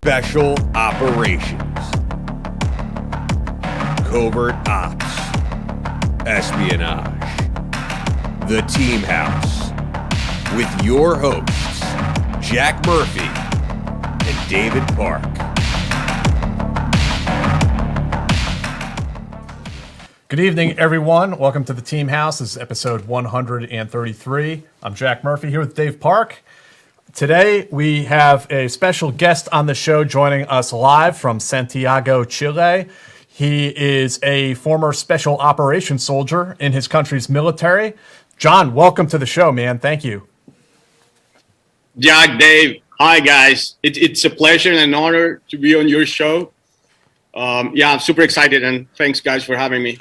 Special Operations, Covert Ops, Espionage, The Team House, with your hosts, Jack Murphy and David Park. Good evening, everyone. Welcome to the Team House. This is episode 133. I'm Jack Murphy here with Dave Park. Today, we have a special guest on the show joining us live from Santiago, Chile. He is a former special operations soldier in his country's military. John, welcome to the show, man. Thank you. Jack, Dave, hi, guys. It's a pleasure and an honor to be on your show. I'm super excited, and thanks, guys, for having me.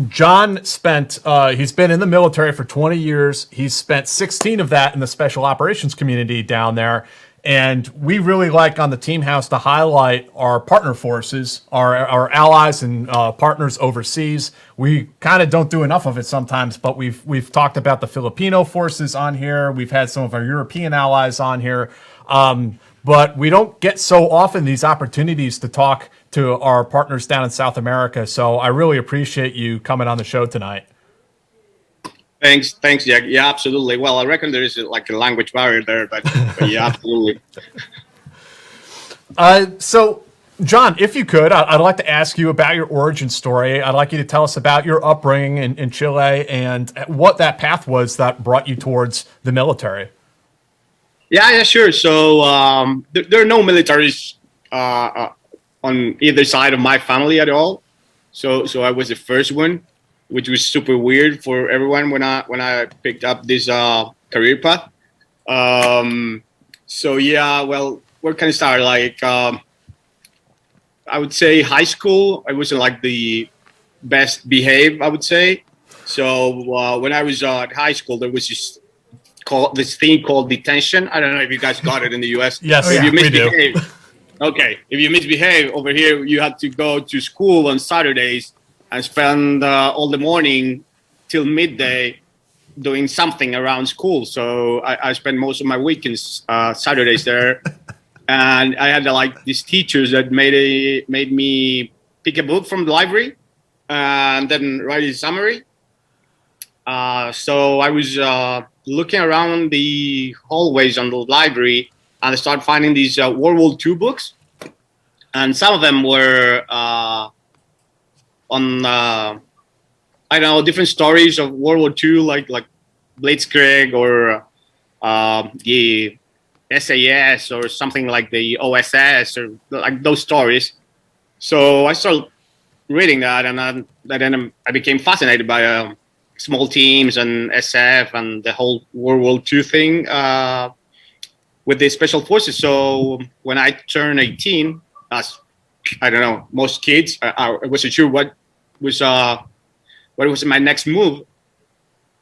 John he's been in the military for 20 years. He's spent 16 of that in the special operations community down there. And we really like on the Team House to highlight our partner forces, our allies and partners overseas. We kind of don't do enough of it sometimes, but we've talked about the Filipino forces on here. We've had some of our European allies on here. But we don't get so often these opportunities to talk to our partners down in South America. So I really appreciate you coming on the show tonight. Thanks, Jack. Yeah, absolutely. Well, I reckon there is like a language barrier there, but yeah, absolutely. So, John, if you could, I'd like to ask you about your origin story. I'd like you to tell us about your upbringing in Chile and what that path was that brought you towards the military. Yeah, sure. So there are no militaries on either side of my family at all. So I was the first one, which was super weird for everyone when I picked up this career path. Well, where can I start? Like, I would say high school, I wasn't like the best behaved, I would say. So when I was at high school, there was this thing called detention. I don't know if you guys got it in the U.S. Yes, if you we do. Okay, if you misbehave over here, you had to go to school on Saturdays and spend all the morning till midday doing something around school. So I spent most of my weekends, Saturdays there. And I had these teachers that made me pick a book from the library and then write a summary. So I was looking around the hallways on the library, and I started finding these World War II books. And some of them were on different stories of World War II, like Blitzkrieg or the SAS or something like the OSS or like those stories. So I started reading that, and then I became fascinated by small teams and SF and the whole World War II thing with the special forces. So when I turned 18, as I don't know, most kids, I wasn't sure what was my next move.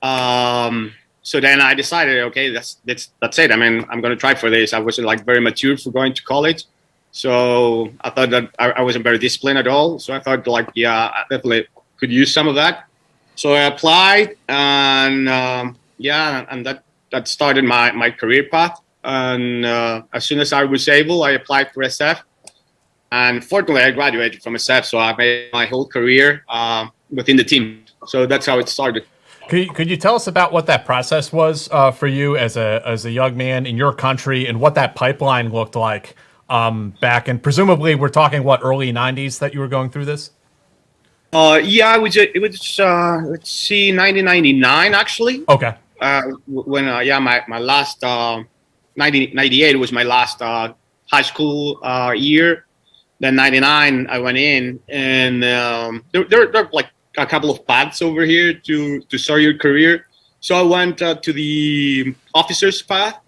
So then I decided, okay, that's it. I mean, I'm going to try for this. I wasn't very mature for going to college. So I thought that I wasn't very disciplined at all. So I thought I definitely could use some of that. So I applied and that started my career path. And as soon as I was able, I applied for SF. And fortunately, I graduated from SF, so I made my whole career within the team. So that's how it started. Could you tell us about what that process was for you as a young man in your country, and what that pipeline looked like back? And presumably, we're talking early '90s that you were going through this. It was 1999 actually. Okay. When my last 1998 was my last high school year. Then 99 I went in, and there are like a couple of paths over here to start your career. So I went to the officer's path.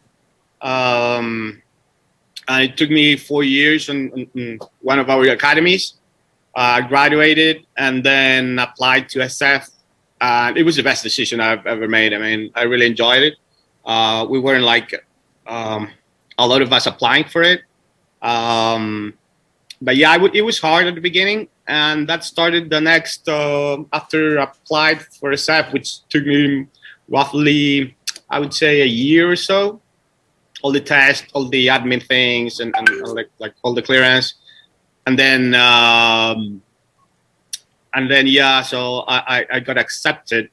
And it took me 4 years in one of our academies. I graduated and then applied to SF. It was the best decision I've ever made. I mean, I really enjoyed it. We weren't a lot of us applying for it. But yeah, it was hard at the beginning, and that started the next, after I applied for SF, which took me roughly, I would say, a year or so. all the tests, all the admin things, and like all the clearance, and then yeah, so I got accepted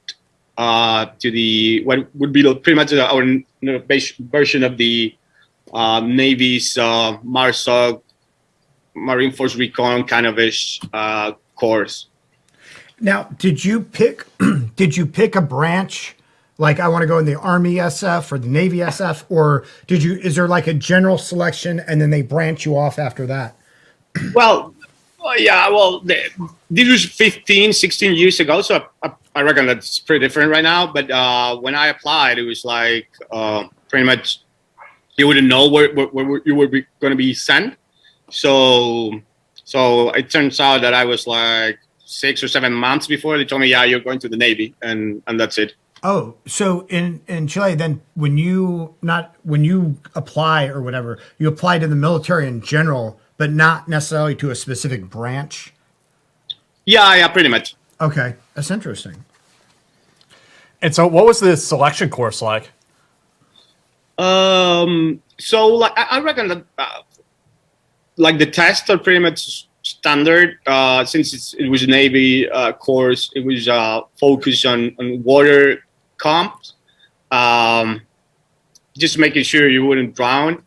to the what would be pretty much our base version of the Navy's MARSOC, Marine Force Recon kind of ish course. Now, did you pick a branch? Like, I want to go in the Army SF or the Navy SF, or is there like a general selection and then they branch you off after that? Well, yeah, this was 15, 16 years ago, so I reckon that's pretty different right now. But when I applied, it was like pretty much you wouldn't know where you were going to be sent. So it turns out that I was like 6 or 7 months before they told me, yeah, you're going to the Navy, and that's it. Oh, so in Chile, then when you apply or whatever, you apply to the military in general, but not necessarily to a specific branch? Yeah, pretty much. Okay, that's interesting. And so what was the selection course like? So like I reckon that like the tests are pretty much standard. Since it was a Navy course, it was focused on water comps, just making sure you wouldn't drown,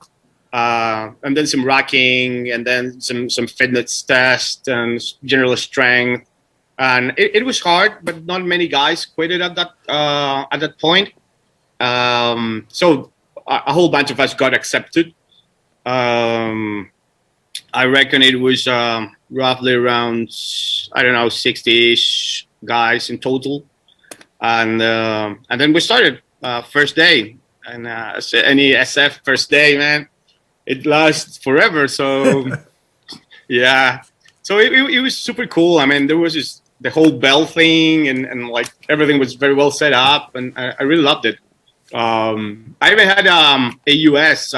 and then some racking, and then some fitness tests and general strength. And it was hard, but not many guys quit it at that point. So a whole bunch of us got accepted. I reckon it was roughly around, I don't know, 60-ish guys in total. And then we started first day. And any SF first day, man, it lasts forever. So, yeah. So it was super cool. I mean, there was the whole bell thing and like everything was very well set up. And I really loved it. I even had a US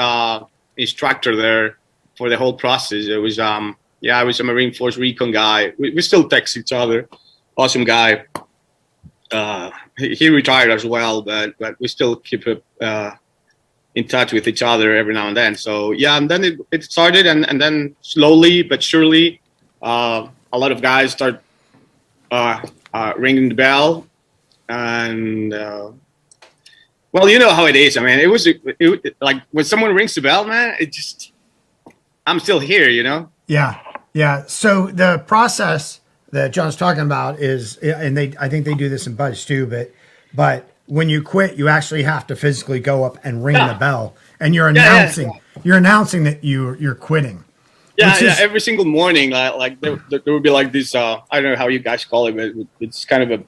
instructor there for the whole process. It was I was a Marine Force Recon guy. We still text each other. Awesome guy. He retired as well, but we still keep in touch with each other every now and then. So yeah, and then it started, and then slowly but surely, a lot of guys start ringing the bell, and well, you know how it is. I mean, it was like when someone rings the bell, man. It just I'm still here, you know? Yeah. Yeah. So the process that John's talking about is, and I think they do this in BUD/S too, but when you quit, you actually have to physically go up and ring the bell, and you're announcing that you're quitting. Yeah, every single morning, like there would be like this, I don't know how you guys call it, but it's kind of a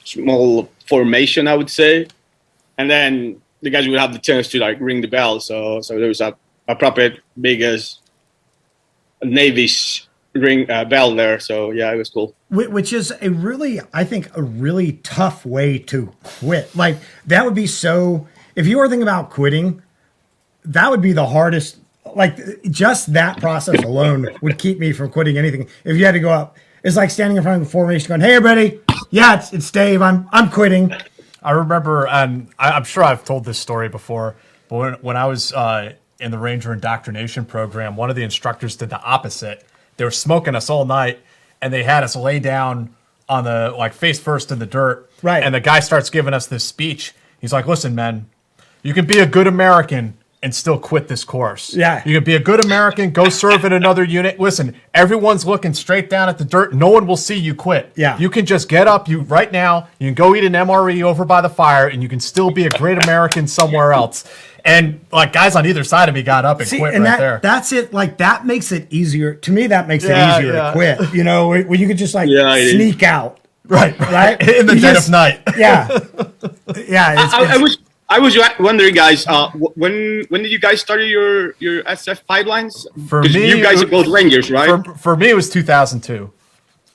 small formation, I would say. And then the guys would have the chance to like ring the bell. So there was a proper big as Navy's ring bell there. So yeah, it was cool. Which is I think a really tough way to quit. Like that would be so, if you were thinking about quitting, that would be the hardest. Like just that process alone would keep me from quitting anything. If you had to go up, it's like standing in front of the formation going, "Hey everybody, yeah, it's Dave. I'm quitting." I remember, and I'm sure I've told this story before, but when I was in the Ranger Indoctrination program, one of the instructors did the opposite. They were smoking us all night, and they had us lay down on the, like, face first in the dirt. Right. And the guy starts giving us this speech. He's like, "Listen, man, you can be a good American and still quit this course. Yeah. You can be a good American, go serve in another unit. Listen, everyone's looking straight down at the dirt. No one will see you quit. Yeah. You can just get up right now. You can go eat an MRE over by the fire, and you can still be a great American somewhere else." And like guys on either side of me got up and quit and right there. That's it. Like that makes it easier. To me, that makes it easier to quit. You know, where you could just like sneak out. Right. In the dead of night. Yeah. Yeah. I was wondering, guys, when did you guys start your SF pipelines? For me, you guys are both Rangers, right? For me, it was 2002.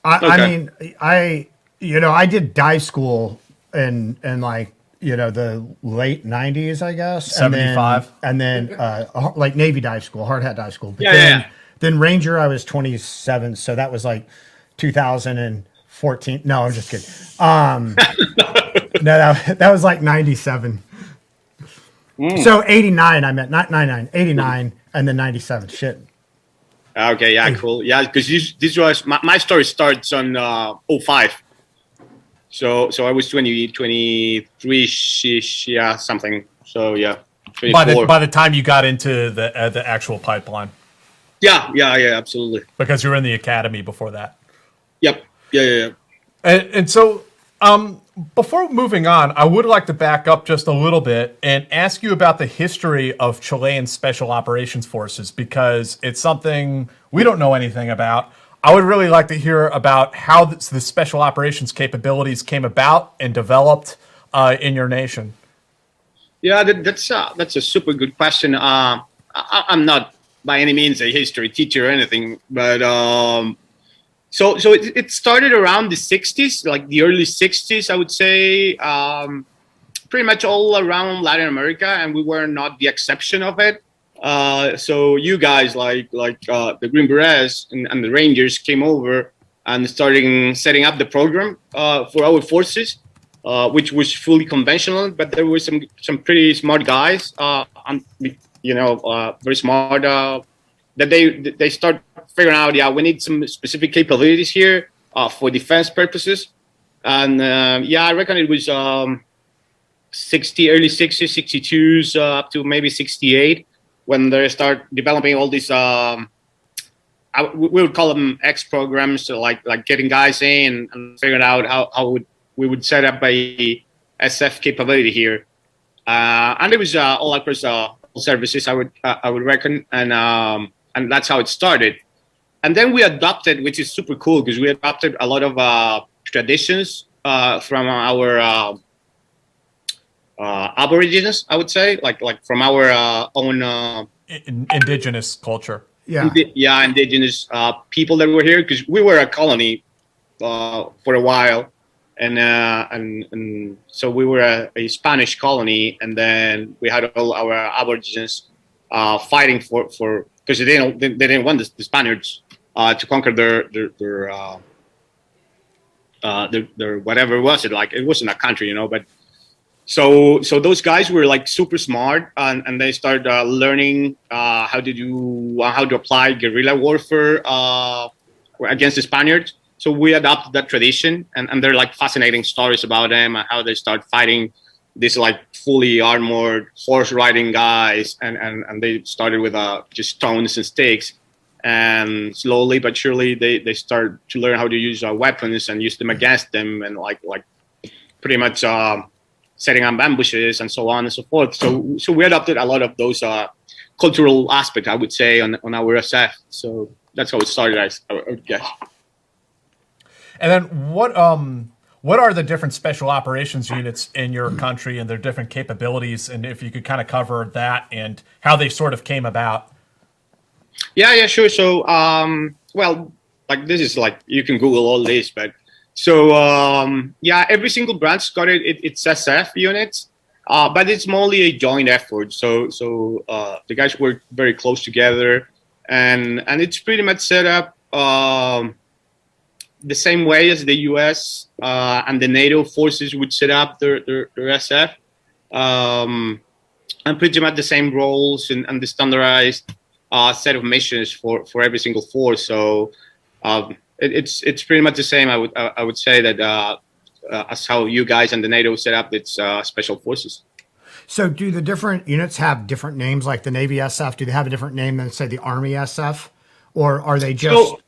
I mean, I did dive school in like, the late 90s, I guess. 75. And then like Navy dive school, hard hat dive school. But Yeah. Then Ranger, I was 27. So that was like 2014. No, I'm just kidding. No, that was like 97. So 89, I meant not 99, 89, and then 97. Shit. Okay, yeah, cool. Yeah, because this was my story starts on '05. So I was 23, yeah, something. So yeah, 24. By the time you got into the actual pipeline, Yeah, absolutely. because you were in the academy before that. Yep. Yeah. And so, before moving on, I would like to back up just a little bit and ask you about the history of Chilean Special Operations Forces, because it's something we don't know anything about. I would really like to hear about how the special operations capabilities came about and developed in your nation. Yeah, that's a super good question. I'm not by any means a history teacher or anything, but so it started around the '60s, like the early '60s, I would say, pretty much all around Latin America, and we were not the exception of it. So you guys like the Green Berets and the Rangers came over and started setting up the program for our forces. Which was fully conventional, but there were some pretty smart guys, very smart, that they start figuring out, yeah, we need some specific capabilities here for defense purposes. And I reckon it was early '60s, '62s up to maybe '68 when they start developing all these, we would call them X programs, so like getting guys in and figuring out how we would set up a SF capability here, and it was all across all services. I would reckon, and that's how it started. And then we adopted, which is super cool, because we adopted a lot of traditions from our Aborigines, I would say, like from our own Indigenous culture. Yeah. Indigenous people that were here, because we were a colony for a while. And so we were a Spanish colony, and then we had all our Aborigines fighting for because they didn't want the Spaniards to conquer their whatever was it, like it wasn't a country, but so those guys were like super smart, and they started learning how to apply guerrilla warfare against the Spaniards. So we adopted that tradition, and they're like fascinating stories about them and how they start fighting these like fully armored horse riding guys, and they started with just stones and sticks, and slowly but surely they start to learn how to use weapons and use them against them, and like pretty much setting up ambushes and so on and so forth. So we adopted a lot of those cultural aspects, I would say, on our SF. So that's how it started, I would guess. And then what are the different special operations units in your country and their different capabilities? And if you could kind of cover that and how they sort of came about. Yeah, sure. So, well, like this is like, you can Google all this, but so, every single branch got its SF units, but it's mostly a joint effort. So the guys work very close together, and it's pretty much set up the same way as the US and the NATO forces would set up their SF, and pretty much the same roles and the standardized set of missions for every single force. So it's pretty much the same. I would say that as how you guys and the NATO set up its special forces. So do the different units have different names, like the Navy SF? Do they have a different name than, say, the Army SF? Or are they just... So,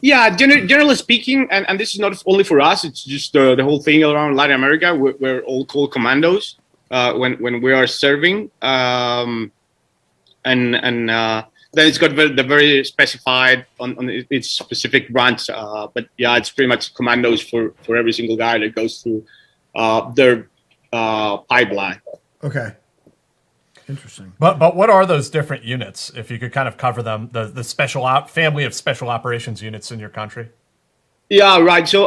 yeah, generally speaking, and this is not only for us, it's just the whole thing around Latin America. We're all called commandos when we are serving. And then it's got the very specified on its specific branch. But yeah, it's pretty much commandos for every single guy that goes through their pipeline. Okay. Interesting. But what are those different units, if you could kind of cover them, the family of special operations units in your country? Yeah, right. So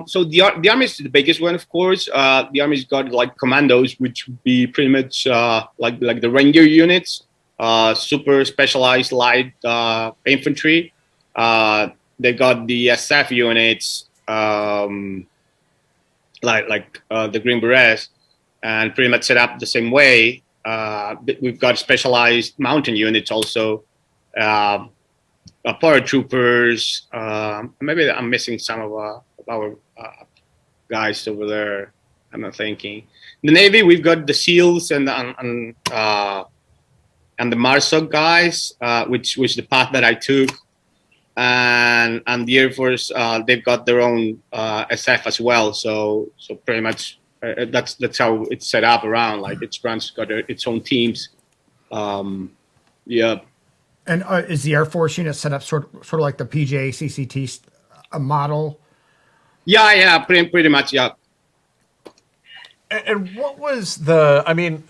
so the Army is the biggest one, of course. The Army's got like commandos, which would be pretty much like the Ranger units, super specialized light infantry. They got the SF units, like the Green Berets, and pretty much set up the same way. we've got specialized mountain units also, paratroopers. Maybe I'm missing some of our guys over there. I'm not thinking. The Navy, we've got the SEALs and the MARSOC guys, which was the path that I took. And the Air Force, they've got their own SF as well. So pretty much that's how it's set up around. Like each branch got its own teams. Yeah. And is the Air Force unit set up sort of like the PJCCT model? Yeah, pretty much, yeah. And what was the? I mean,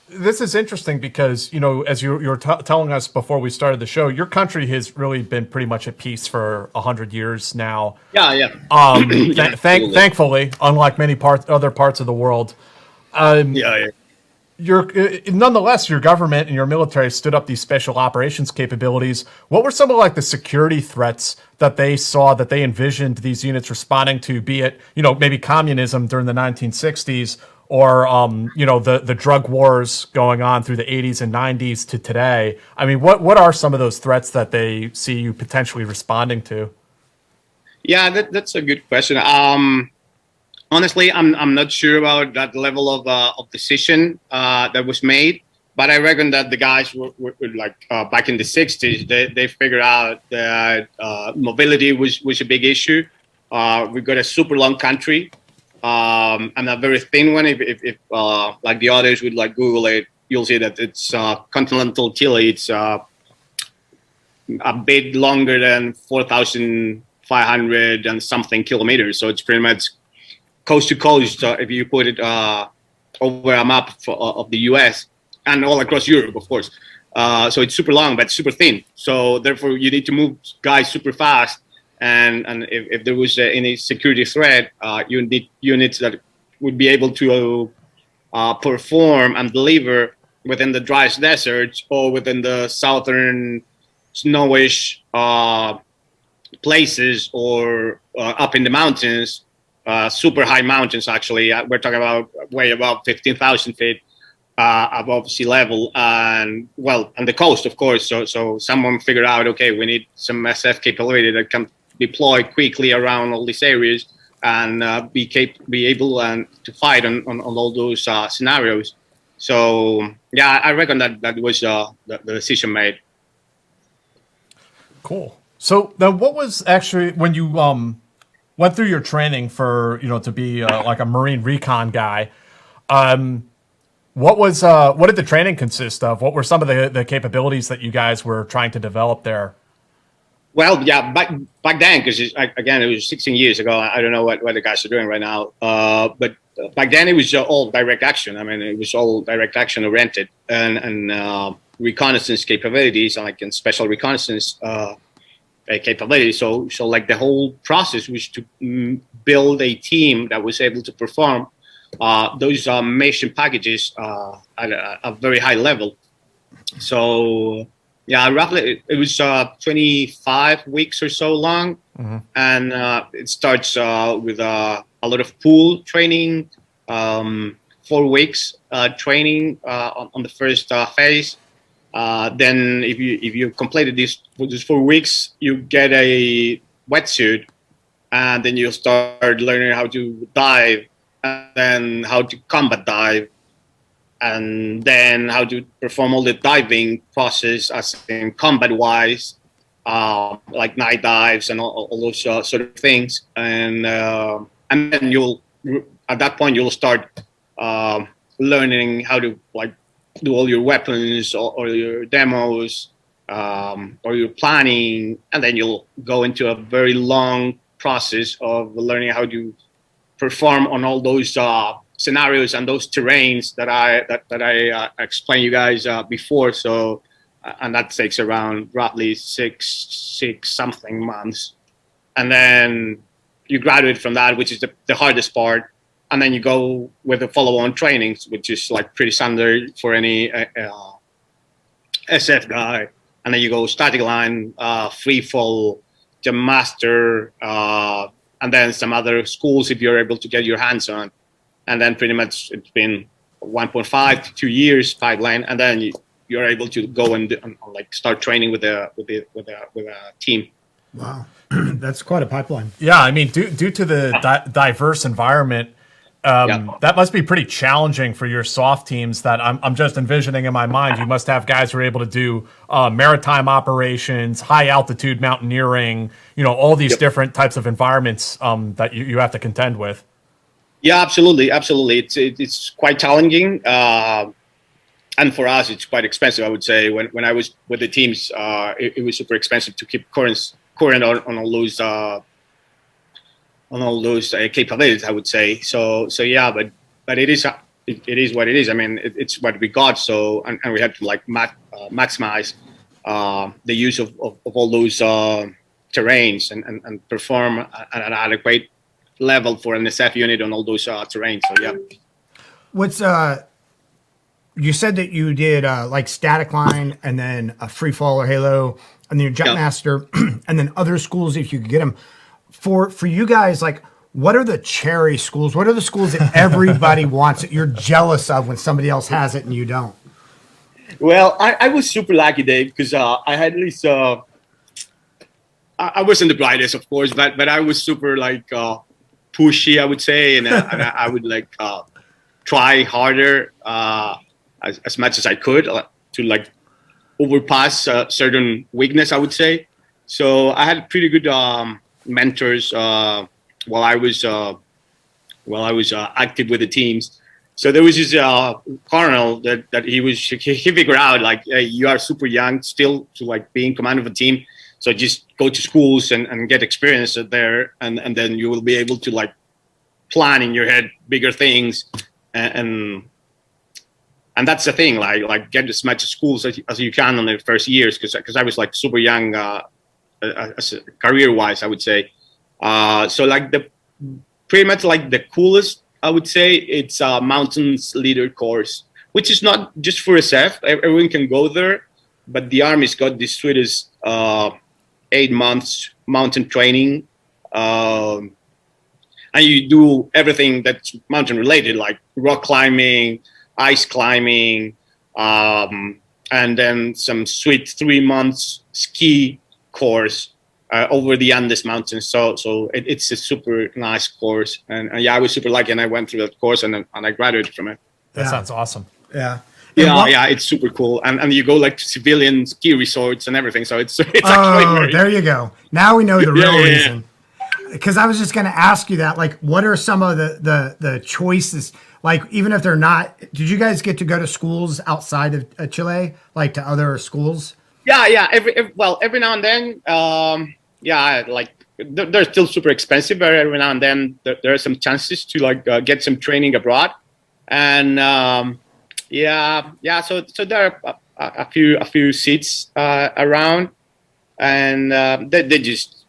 this is interesting because as you were telling us before we started the show, your country has really been pretty much at peace for 100 years now. Yeah. Thankfully, unlike many other parts of the world. Yeah. Nonetheless, your government and your military stood up these special operations capabilities. What were some of like the security threats that they saw, that they envisioned these units responding to, be it, maybe communism during the 1960s or, the drug wars going on through the 80s and 90s to today? I mean, what are some of those threats that they see you potentially responding to? Yeah, that's a good question. Honestly, I'm not sure about that level of decision that was made, but I reckon that the guys were like back in the 60s, they figured out that mobility was a big issue. We've got a super long country and a very thin one. If like the others would like Google it, you'll see that it's continental Chile. It's a bit longer than 4,500 and something kilometers. So it's pretty much coast to coast, if you put it over a map of the US and all across Europe, of course. So it's super long, but super thin. So therefore, you need to move guys super fast. And if there was any security threat, you need units that would be able to perform and deliver within the driest deserts or within the southern snowish places or up in the mountains. Super high mountains, actually. We're talking about way above 15,000 feet above sea level, and the coast, of course. So someone figured out, okay, we need some SF capability that can deploy quickly around all these areas and be able to fight on all those scenarios. So yeah, I reckon that was the decision made. Cool. So then, what was actually when you went through your training for, to be like a Marine Recon guy, what did the training consist of? What were some of the capabilities that you guys were trying to develop there? Well, yeah, back then, because again, it was 16 years ago. I don't know what the guys are doing right now. But back then, it was all direct action. I mean, it was all direct action oriented and reconnaissance capabilities, and special reconnaissance capability. So like the whole process was to build a team that was able to perform those mission packages at a very high level. So yeah, roughly it was 25 weeks or so long, and it starts with a lot of pool training, 4 weeks training on the first phase. Then if you completed these 4 weeks, you get a wetsuit, and then you start learning how to dive, and then how to combat dive, and then how to perform all the diving process as in combat wise, like night dives and all those sort of things. And then at that point you'll start learning how to do all your weapons or your demos or your planning, and then you'll go into a very long process of learning how to perform on all those scenarios and those terrains that I explained you guys before. So and that takes around roughly six something months, and then you graduate from that, which is the hardest part. And then you go with the follow-on trainings, which is like pretty standard for any SF guy. And then you go static line, free fall, to master, and then some other schools if you're able to get your hands on. And then pretty much it's been 1.5 to 2 years pipeline, and then you're able to go and like start training with a team. Wow, that's quite a pipeline. Yeah, I mean, due to the diverse environment, that must be pretty challenging for your soft teams. That I'm just envisioning in my mind. You must have guys who are able to do maritime operations, high altitude mountaineering. All these different types of environments that you have to contend with. Yeah, absolutely. It's quite challenging, and for us, it's quite expensive. I would say when I was with the teams, it was super expensive to keep current on all those capabilities. I would say so. Yeah, but it is what it is. I mean, it's what we got. So and we have to like maximize the use of all those terrains and perform at an adequate level for an SF unit on all those terrains. So yeah. What's you said that you did like static line and then a free fall or halo and then your jump master and then other schools if you could get them for you guys. Like, what are the cherry schools? What are the schools that everybody wants that you're jealous of when somebody else has it and you don't? Well, I was super lucky, Dave, because I had at least I wasn't the brightest, of course, but I was super like pushy, I would say, and I would like try harder as much as I could to like overpass certain weakness, I would say. So I had pretty good mentors while I was active with the teams. So there was this colonel that he figured out like, hey, you are super young still to like be in command of a team. So just go to schools and get experience there, and then you will be able to like plan in your head bigger things, and that's the thing, like get as much schools as you can on the first years, because I was like super young, career wise, I would say. So like pretty much like the coolest, I would say, it's mountains leader course, which is not just for SF. Everyone can go there, but the Army's got the sweetest 8 months mountain training, and you do everything that's mountain related, like rock climbing, ice climbing, and then some sweet 3 months ski course over the Andes Mountains. So it's a super nice course, and yeah, I was super lucky, and I went through that course, and I graduated from it. That sounds awesome. Yeah. Yeah, it's super cool, and you go like to civilian ski resorts and everything. So it's actually there you go. Now we know the real reason. Because I was just going to ask you that, like, what are some of the choices? Like, even if they're not, did you guys get to go to schools outside of Chile, like to other schools? Yeah. Every now and then, like they're still super expensive, but every now and then there are some chances to like get some training abroad, and So there are a few seats around, and they just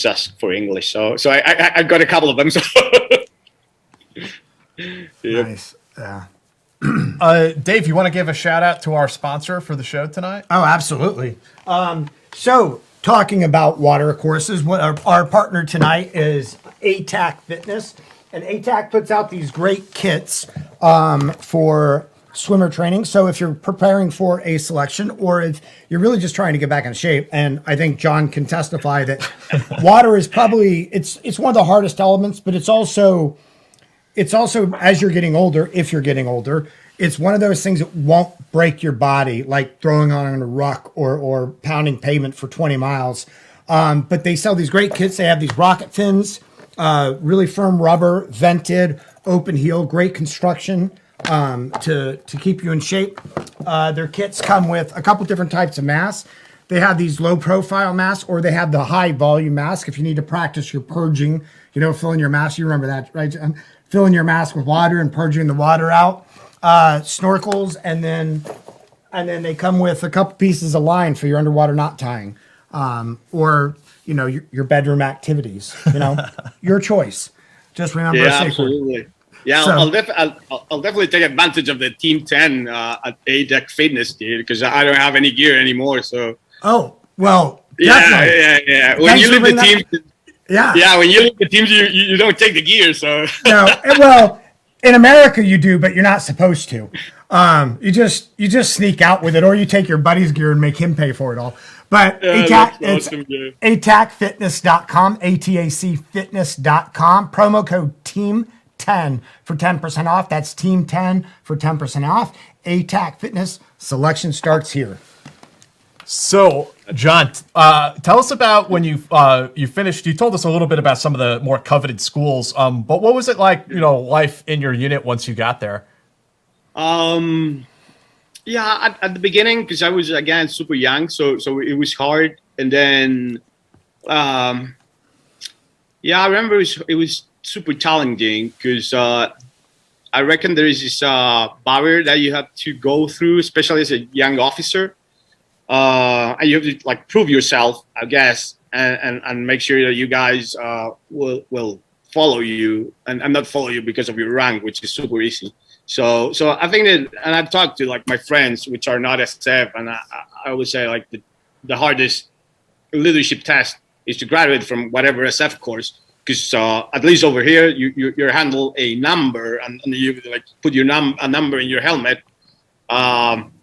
ask for English. So I got a couple of them. So. Nice. Yeah. Dave, you want to give a shout out to our sponsor for the show tonight? Oh, absolutely. So talking about water courses, what our partner tonight is ATAC Fitness, and ATAC puts out these great kits for swimmer training. So if you're preparing for a selection, or if you're really just trying to get back in shape, and I think John can testify that water is probably it's one of the hardest elements, but it's also as you're getting older, if you're getting older, it's one of those things that won't break your body, like throwing on a ruck or pounding pavement for 20 miles. But they sell these great kits. They have these rocket fins, really firm rubber, vented, open heel, great construction to keep you in shape. Their kits come with a couple different types of masks. They have these low profile masks, or they have the high volume mask. If you need to practice your purging, filling your mask, you remember that, right? Filling your mask with water and purging the water out. Snorkels, and then they come with a couple pieces of line for your underwater knot tying, or your bedroom activities. Your choice. Just remember. Yeah, absolutely. Yeah, so, I'll definitely take advantage of the Team 10 at ATAC Fitness, dude, because I don't have any gear anymore. So. Oh well. Yeah. When you leave the team. Yeah. Yeah, when you leave the teams, you don't take the gear. So. No, well, In America, you do, but you're not supposed to. You just sneak out with it, or you take your buddy's gear and make him pay for it all. But ATAC, it's atacfitness.com, ATAC fitness.com, promo code TEAM10 for 10% off. That's TEAM10 for 10% off. ATAC Fitness selection starts here. So, John, tell us about when you finished. You told us a little bit about some of the more coveted schools, but what was it like, life in your unit once you got there? Yeah, at the beginning, because I was, again, super young, so it was hard. And then, I remember it was super challenging because I reckon there is this barrier that you have to go through, especially as a young officer. And you have to prove yourself, I guess, and make sure that you guys will follow you and not follow you because of your rank, which is super easy. So I think that, and I've talked to my friends, which are not SF, and I would say the hardest leadership test is to graduate from whatever SF course, because at least over here you handle a number and you put a number in your helmet.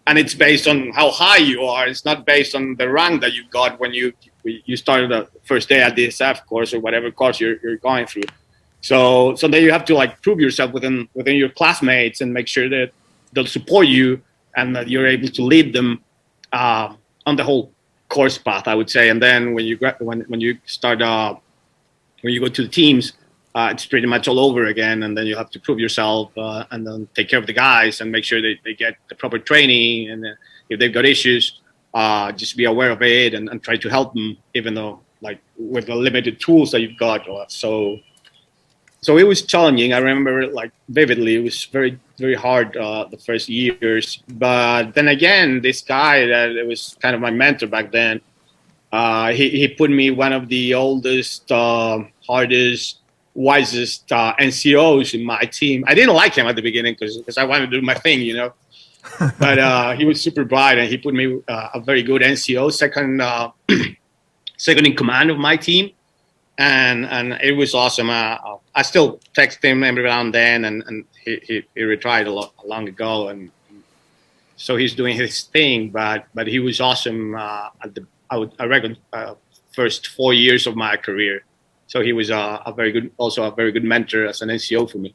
And it's based on how high you are. It's not based on the rank that you got when you started the first day at the SF course or whatever course you're going through. So then you have to prove yourself within your classmates and make sure that they'll support you and that you're able to lead them on the whole course path, I would say. And then when you start when you go to the teams, it's pretty much all over again, and then you have to prove yourself and then take care of the guys and make sure they get the proper training. And if they've got issues, just be aware of it and try to help them, even though with the limited tools that you've got. So it was challenging. I remember vividly. It was very, very hard the first years. But then again, this guy that was kind of my mentor back then, he put me one of the oldest, hardest, wisest NCOs in my team. I didn't like him at the beginning because I wanted to do my thing, But he was super bright, and he put me a very good NCO, second in command of my team, and it was awesome. I still text him every now and then, and he retired long ago, and so he's doing his thing. But he was awesome I reckon first 4 years of my career. So he was a very good mentor as an NCO for me.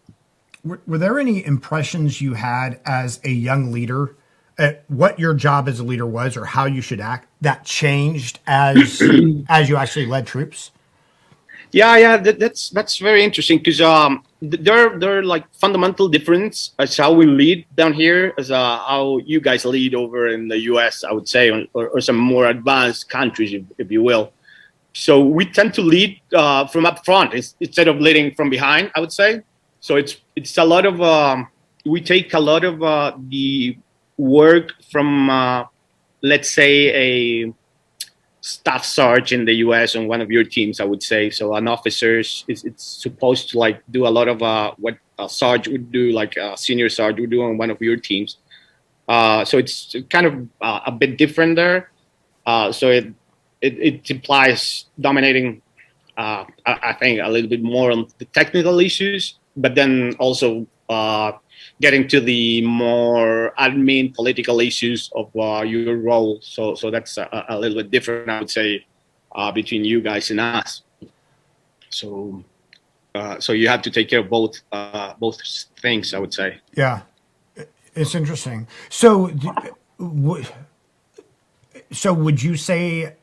Were there any impressions you had as a young leader at what your job as a leader was, or how you should act, that changed as you actually led troops? Yeah, that's very interesting because there are fundamental difference as how we lead down here as how you guys lead over in the US, I would say, or some more advanced countries, if you will. So we tend to lead from up front instead of leading from behind, I would say. So it's a lot of we take a lot of the work from let's say a staff sergeant in the US on one of your teams, I would say. So an officer it's supposed to do a lot of what a sergeant would do, a senior sergeant would do on one of your teams. So it's kind of a bit different there. So it implies dominating, I think, a little bit more on the technical issues, but then also getting to the more admin political issues of your role. So that's a little bit different, I would say, between you guys and us. So you have to take care of both things, I would say. Yeah, it's interesting. So would you say,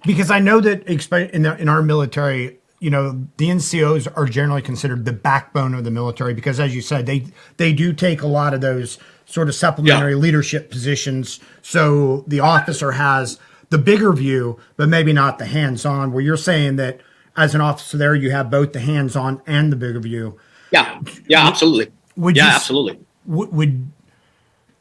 because I know that in our military, the NCOs are generally considered the backbone of the military because, as you said, they do take a lot of those sort of supplementary leadership positions. So the officer has the bigger view, but maybe not the hands-on, where you're saying that as an officer there, you have both the hands-on and the bigger view. Yeah, absolutely. Absolutely.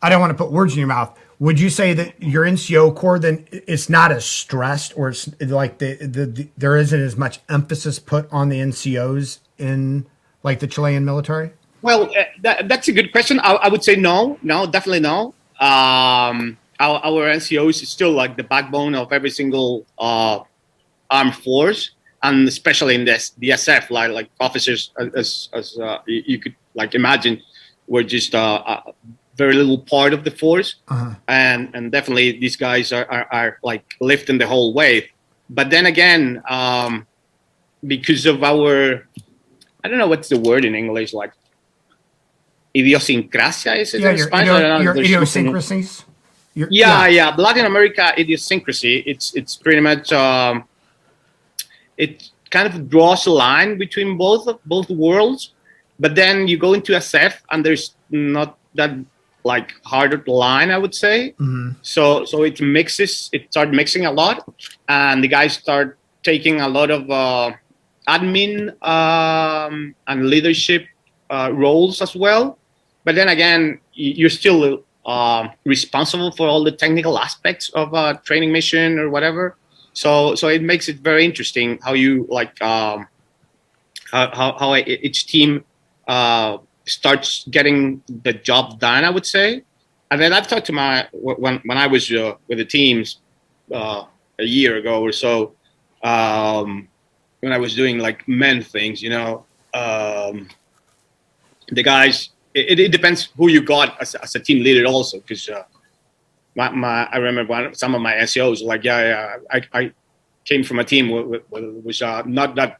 I don't want to put words in your mouth. Would you say that your NCO Core, then, it's not as stressed, or it's like there isn't as much emphasis put on the NCOs in the Chilean military? Well, that's a good question. I would say no, definitely no. Our NCOs is still the backbone of every single armed force. and especially in the SF, like officers, as you could like imagine, were just a very little part of the force, and definitely these guys are like lifting the whole weight. But then again, because of our, I don't know what's the word in English, like idiosyncrasia, is it in Spanish? I don't know. Your idiosyncrasies. Yeah. Latin America idiosyncrasy. It's pretty much it kind of draws a line between both worlds. But then you go into SF and there's not that like harder line, I would say. So it mixes. It started mixing a lot, and the guys start taking a lot of admin and leadership roles as well. But then again, you're still responsible for all the technical aspects of a training mission or whatever. So it makes it very interesting how you like how each team starts getting the job done, I would say. And then I've talked to when I was with the teams a year ago or so, when I was doing like men things, you know, the guys. It depends who you got as a team leader also, because I remember some of my NCOs like, I came from a team which was not that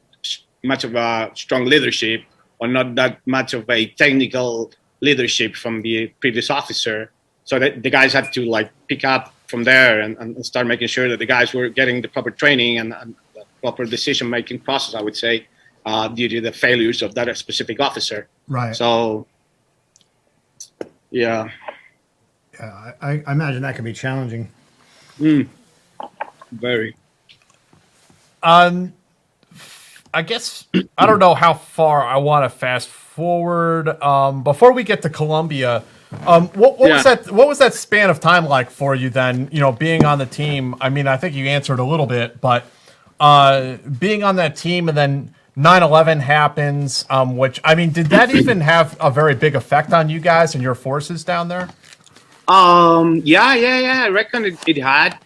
much of a strong leadership or not that much of a technical leadership from the previous officer. So that the guys had to like pick up from there and start making sure that the guys were getting the proper training and the proper decision-making process, I would say, due to the failures of that specific officer. Right. So, yeah. Yeah, I imagine that can be challenging. Very. I guess I don't know how far I want to fast forward. Before we get to Colombia, what was that span of time like for you then? You know, being on the team. I mean, I think you answered a little bit, but being on that team and then 9/11 happens. Which I mean, did that even have a very big effect on you guys and your forces down there? Yeah. I reckon it had.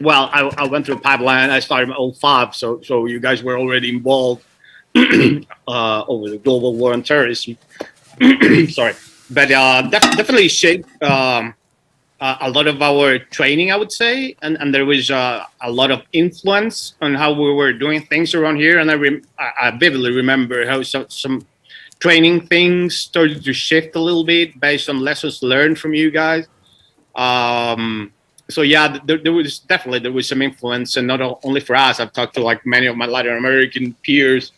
Well, I went through a pipeline. I started my 05, so you guys were already involved over the global war on terrorism. Sorry, but definitely shaped a lot of our training, I would say, and there was a lot of influence on how we were doing things around here. And I vividly remember how some training things started to shift a little bit based on lessons learned from you guys. So yeah, there was some influence, and not only for us. I've talked to like many of my Latin American peers,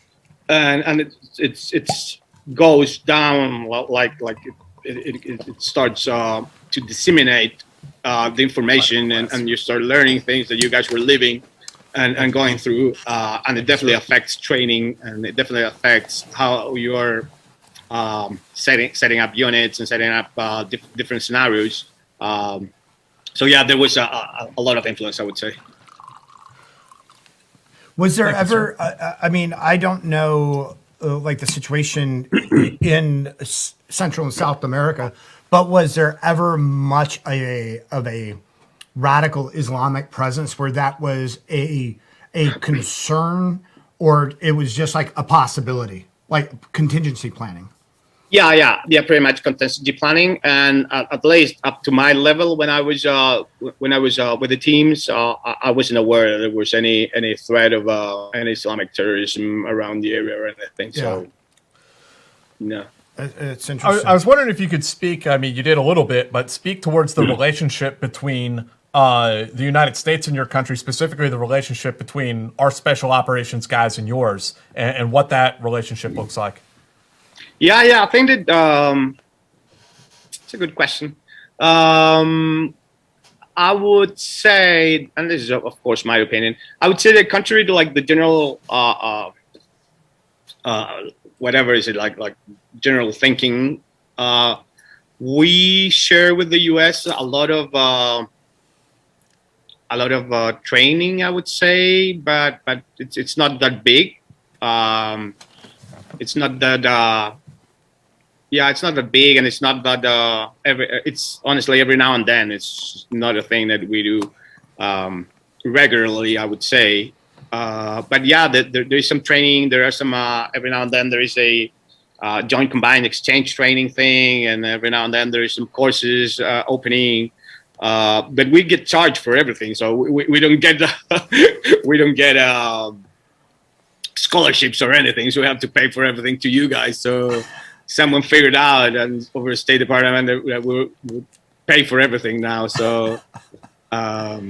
and it's goes down like it starts to disseminate the information, and you start learning things that you guys were living and going through, and it definitely affects training, and it definitely affects how you are setting up units and setting up different scenarios. So yeah, there was a lot of influence, I would say. Was there ever? I mean, I don't know, like the situation in Central and South America, but was there ever much of a radical Islamic presence where that was a concern, or it was just like a possibility, like contingency planning? Yeah, pretty much contingency planning, and at least up to my level, when I was with the teams, I wasn't aware that there was any threat of any Islamic terrorism around the area or anything. So, no. It's interesting. I was wondering if you could speak. I mean, you did a little bit, but speak towards the relationship between the United States and your country, specifically the relationship between our special operations guys and yours, and what that relationship looks like. Yeah. I think that it's a good question. I would say, and this is of course my opinion, I would say that contrary to like the general, whatever is it like general thinking, we share with the U.S. a lot of training, I would say, but it's not that big. It's not that. It's not that big, and it's not that it's honestly every now and then. It's not a thing that we do regularly, I would say. but yeah, there's some training. There are some every now and then there is a joint combined exchange training thing, and every now and then there is some courses opening. But we get charged for everything, so we don't get we don't get scholarships or anything. So we have to pay for everything to you guys. So someone figured out, and over the State Department, that we pay for everything now. So. So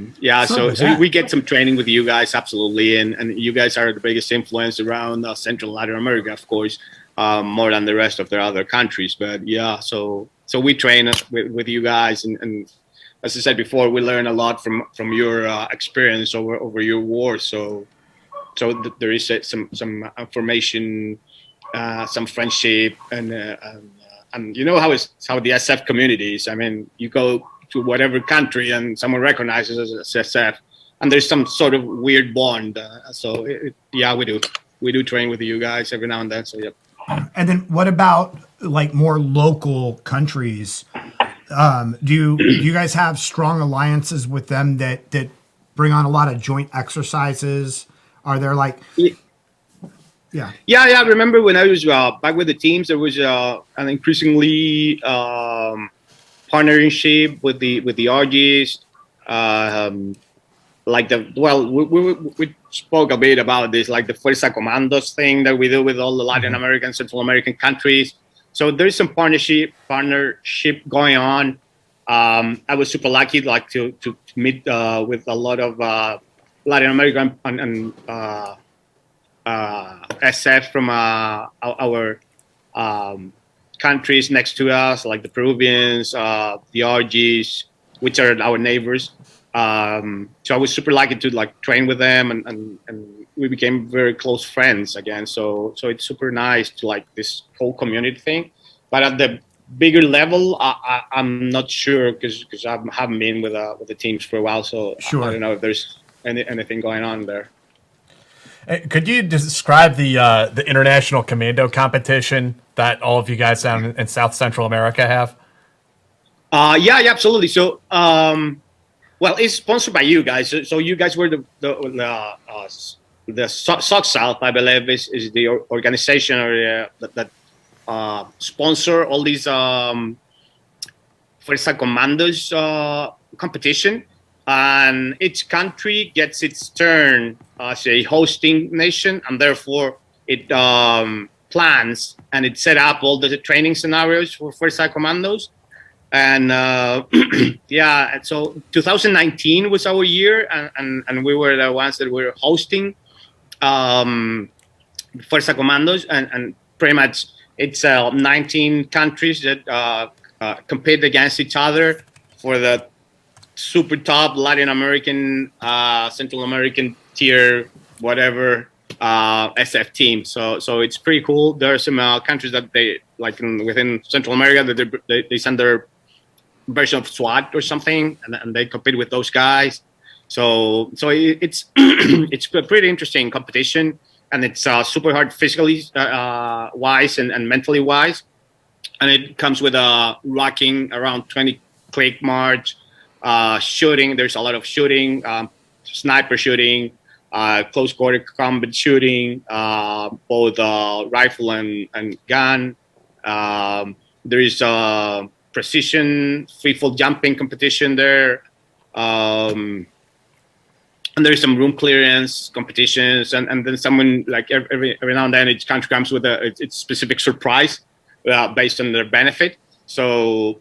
we get some training with you guys, absolutely, and you guys are the biggest influence around Central Latin America, of course, more than the rest of the other countries. But yeah, so we train with you guys, and as I said before, we learn a lot from your experience over your war. So there is some information, some friendship, and you know how the SF community is. I mean, you go to whatever country and someone recognizes us as SF, and there's some sort of weird bond. We do train with you guys every now and then. So yeah. And then what about like more local countries? Do you guys have strong alliances with them that bring on a lot of joint exercises? Are there like? Yeah. I remember when I was back with the teams, there was an increasingly partnership with the RGs, we spoke a bit about this, like the Fuerza Commandos thing that we do with all the Latin American, Central American countries. So there's some partnership going on. I was super lucky, like to meet with a lot of Latin American and SF from our countries next to us, like the Peruvians, the RGs, which are our neighbors. So I was super lucky to like train with them, and we became very close friends again. So it's super nice to like this whole community thing. But at the bigger level, I'm not sure because I haven't been with the teams for a while. So sure. I don't know if there's anything going on there. Could you describe the international Commando competition that all of you guys down in South Central America have? Yeah, absolutely. So, well, it's sponsored by you guys. So you guys were the SOC South, I believe, is the organization or that sponsor all these Fuerza Commandos competition. And each country gets its turn as a hosting nation, and therefore it plans and it set up all the training scenarios for Fuerza Commandos. And so 2019 was our year, and we were the ones that were hosting Fuerza Commandos, and pretty much it's 19 countries that compete against each other for the super top Latin American, Central American tier, whatever SF team. So it's pretty cool. There are some countries that they like within Central America that they send their version of SWAT or something, and they compete with those guys. So it's it's a pretty interesting competition, and it's super hard physically wise and mentally wise, and it comes with rocking around 20 click march. Shooting, there's a lot of shooting, sniper shooting, close quarter combat shooting, both rifle and gun. There is precision free fall jumping competition there, and there's some room clearance competitions, and then someone like every now and then each country comes with its specific surprise based on their benefit. So.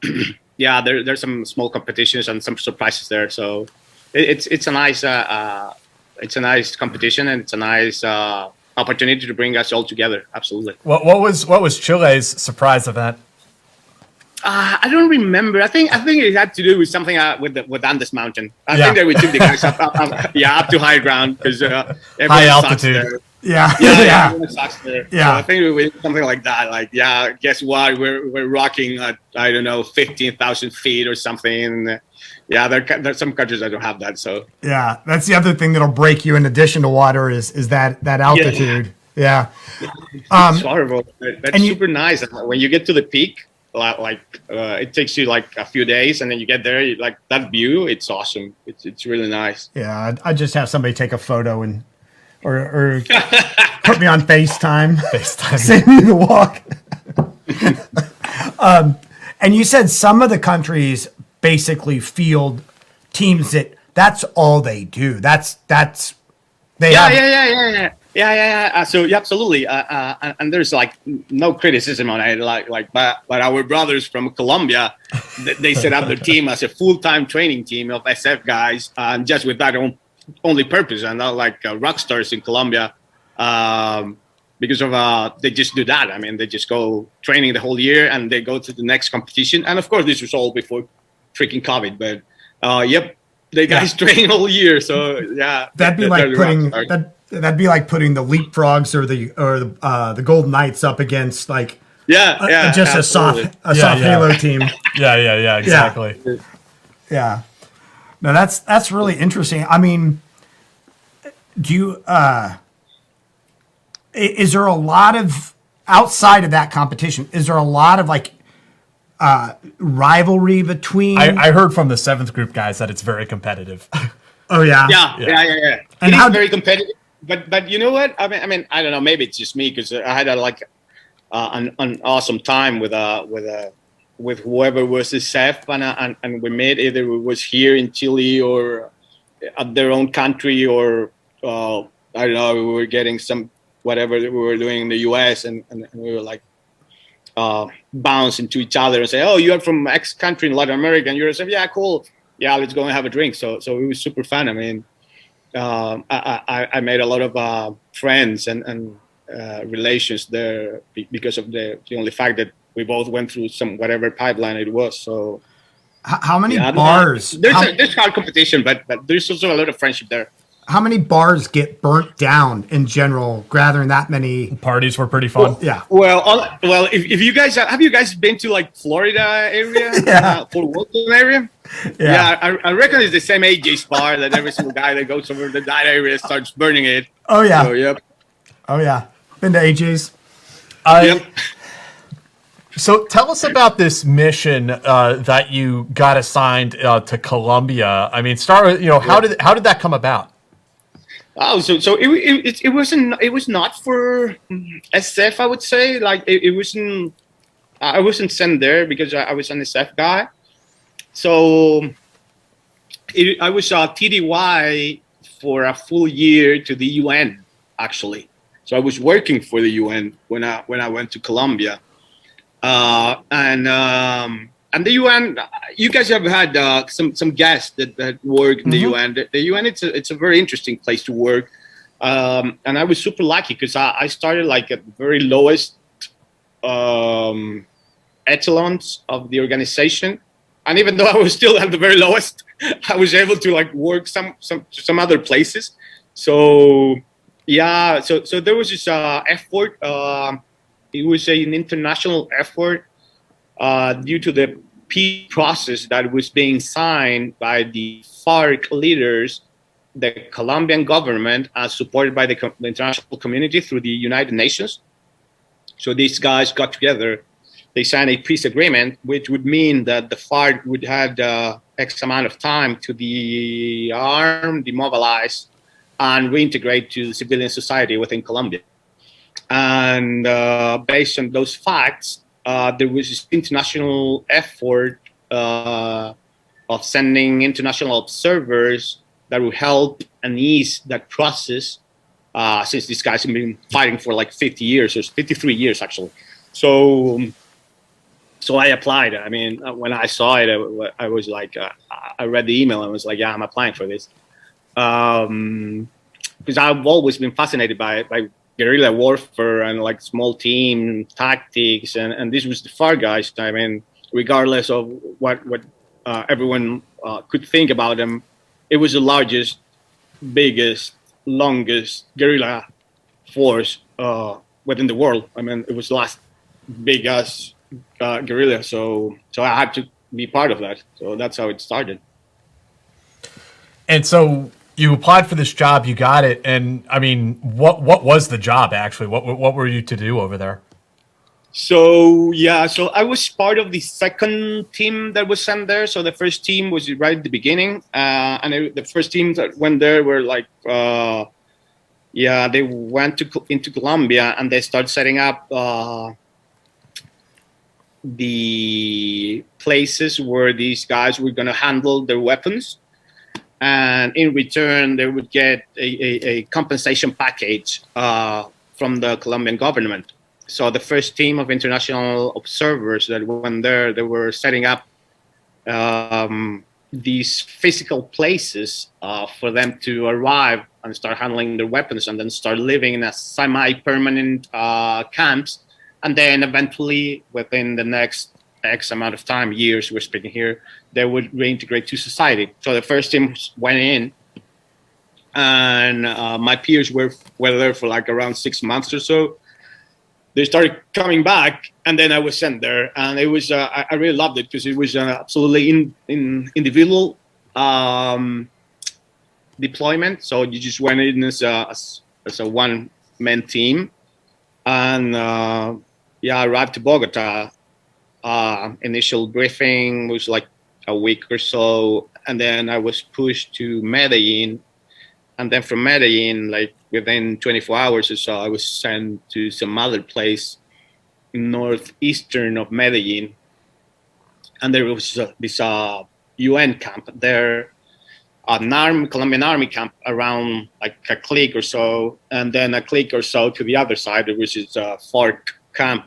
Yeah, there's some small competitions and some surprises there. So it's a nice competition, and it's a nice opportunity to bring us all together. Absolutely. What was Chile's surprise event? I don't remember. I think it had to do with something with Andes Mountain. I think that we took the guys up to high ground because high altitude. Yeah. Sucks there. Yeah. So I think we something like that. Like, guess what? We're rocking at 15,000 feet or something. And, there's some countries that don't have that. So yeah, that's the other thing that'll break you in addition to water is that altitude. Yeah. It's horrible. That's super nice. When you get to the peak, it takes you like a few days, and then you get there, that view. It's awesome. It's really nice. Yeah, I just have somebody take a photo and or put me on FaceTime. FaceTime. Send me the walk. And you said some of the countries basically field teams that's all they do. That's they have. So yeah, absolutely. And there's like no criticism on it. But our brothers from Colombia, they set up their team as a full-time training team of SF guys, just with that only purpose, and not like rock stars in Colombia. Because of they just do that. I mean, they just go training the whole year and they go to the next competition. And of course, this was all before freaking COVID. But they guys train all year. So yeah, that'd be like putting the leapfrogs or the Golden Knights up against just a soft Halo team. Yeah, exactly. Yeah. No, that's really interesting. I mean, do you is there a lot of outside of that competition? Is there a lot of rivalry between? I heard from the 7th group guys that it's very competitive. Oh yeah. Yeah. And it's very competitive. But you know what? I mean, I don't know. Maybe it's just me because I had an awesome time with whoever was the chef, and we met either it was here in Chile or at their own country, or I don't know. We were getting some whatever we were doing in the US, and we were like bounce into each other and say, "Oh, you are from X country in Latin America," and you're like, "Yeah, cool. Yeah, let's go and have a drink." So it was super fun. I mean, I made a lot of friends and relations there because of the only fact that we both went through some whatever pipeline it was. So how many bars? There's hard competition, but there's also a lot of friendship there. How many bars get burnt down in general, gathering that many? Parties were pretty fun. Well, if you guys have you guys been to like Florida area, Fort Walton area? Yeah, I reckon it's the same AJ's bar that every single guy that goes over to that area starts burning it. Oh yeah. So, yep. Oh yeah. Been to AJ's. Yep. So tell us about this mission that you got assigned to Colombia. I mean, start with how did that come about? Oh, so it was not for SF, I would say. Like it wasn't. I wasn't sent there because I was an SF guy. So I was TDY for a full year to the UN actually. So I was working for the UN when I went to Colombia, and the UN. You guys have had some guests that work in the UN. The UN it's a very interesting place to work, and I was super lucky because I started like at the very lowest echelons of the organization, and even though I was still at the very lowest, I was able to like work some other places. So yeah, so there was this effort. It was an international effort due to the peace process that was being signed by the FARC leaders, the Colombian government, supported by the international community through the United Nations. So these guys got together. They signed a peace agreement, which would mean that the FARC would have X amount of time to dearm, demobilize, and reintegrate to civilian society within Colombia. And based on those facts, there was this international effort of sending international observers that would help and ease that process, since these guys have been fighting for like 50 years or 53 years actually. So I applied. I mean, when I saw it, I was like, I read the email and was like, yeah, I'm applying for this. Because I've always been fascinated by guerrilla warfare and like small team tactics, and this was the FARC guys. I mean, regardless of what everyone could think about them, it was the largest, biggest, longest guerrilla force within the world. I mean, it was the last big ass guerrilla, so I had to be part of that. So that's how it started. And so you applied for this job, you got it, and I mean, what was the job actually? What were you to do over there? So I was part of the second team that was sent there. So the first team was right at the beginning, and the first team that went there were like yeah, they went into Colombia and they started setting up the places where these guys were going to handle their weapons, and in return they would get a compensation package from the Colombian government. So the first team of international observers that went there, they were setting up these physical places for them to arrive and start handling their weapons, and then start living in a semi-permanent camps. And then eventually, within the next X amount of time, years we're speaking here, they would reintegrate to society. So the first team went in, and my peers were there for like around 6 months or so. They started coming back, and then I was sent there, and it was I really loved it because it was absolutely individual deployment. So you just went in as a one-man team, and I arrived to Bogota. Initial briefing was like a week or so, and then I was pushed to Medellin, and then from Medellin, like within 24 hours or so, I was sent to some other place northeastern of Medellin, and there was this UN camp there, Colombian army camp around like a clique or so, and then a clique or so to the other side, which is a FARC camp.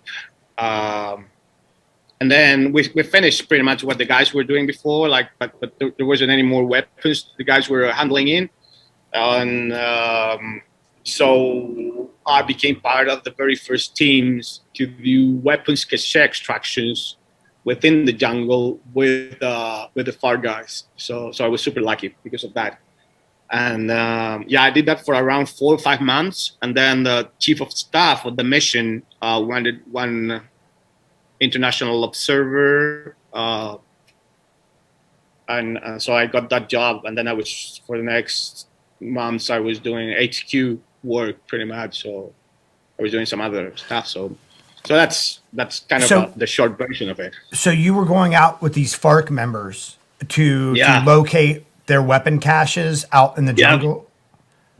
And then we finished pretty much what the guys were doing before, like, but there wasn't any more weapons the guys were handling in. And so I became part of the very first teams to do weapons cache extractions within the jungle with the FARC guys. So I was super lucky because of that. And I did that for around 4 or 5 months. And then the chief of staff of the mission wanted one international observer. And so I got that job. And then I was, for the next months, I was doing HQ work pretty much. So I was doing some other stuff. So that's kind of the short version of it. So you were going out with these FARC members to locate their weapon caches out in the jungle?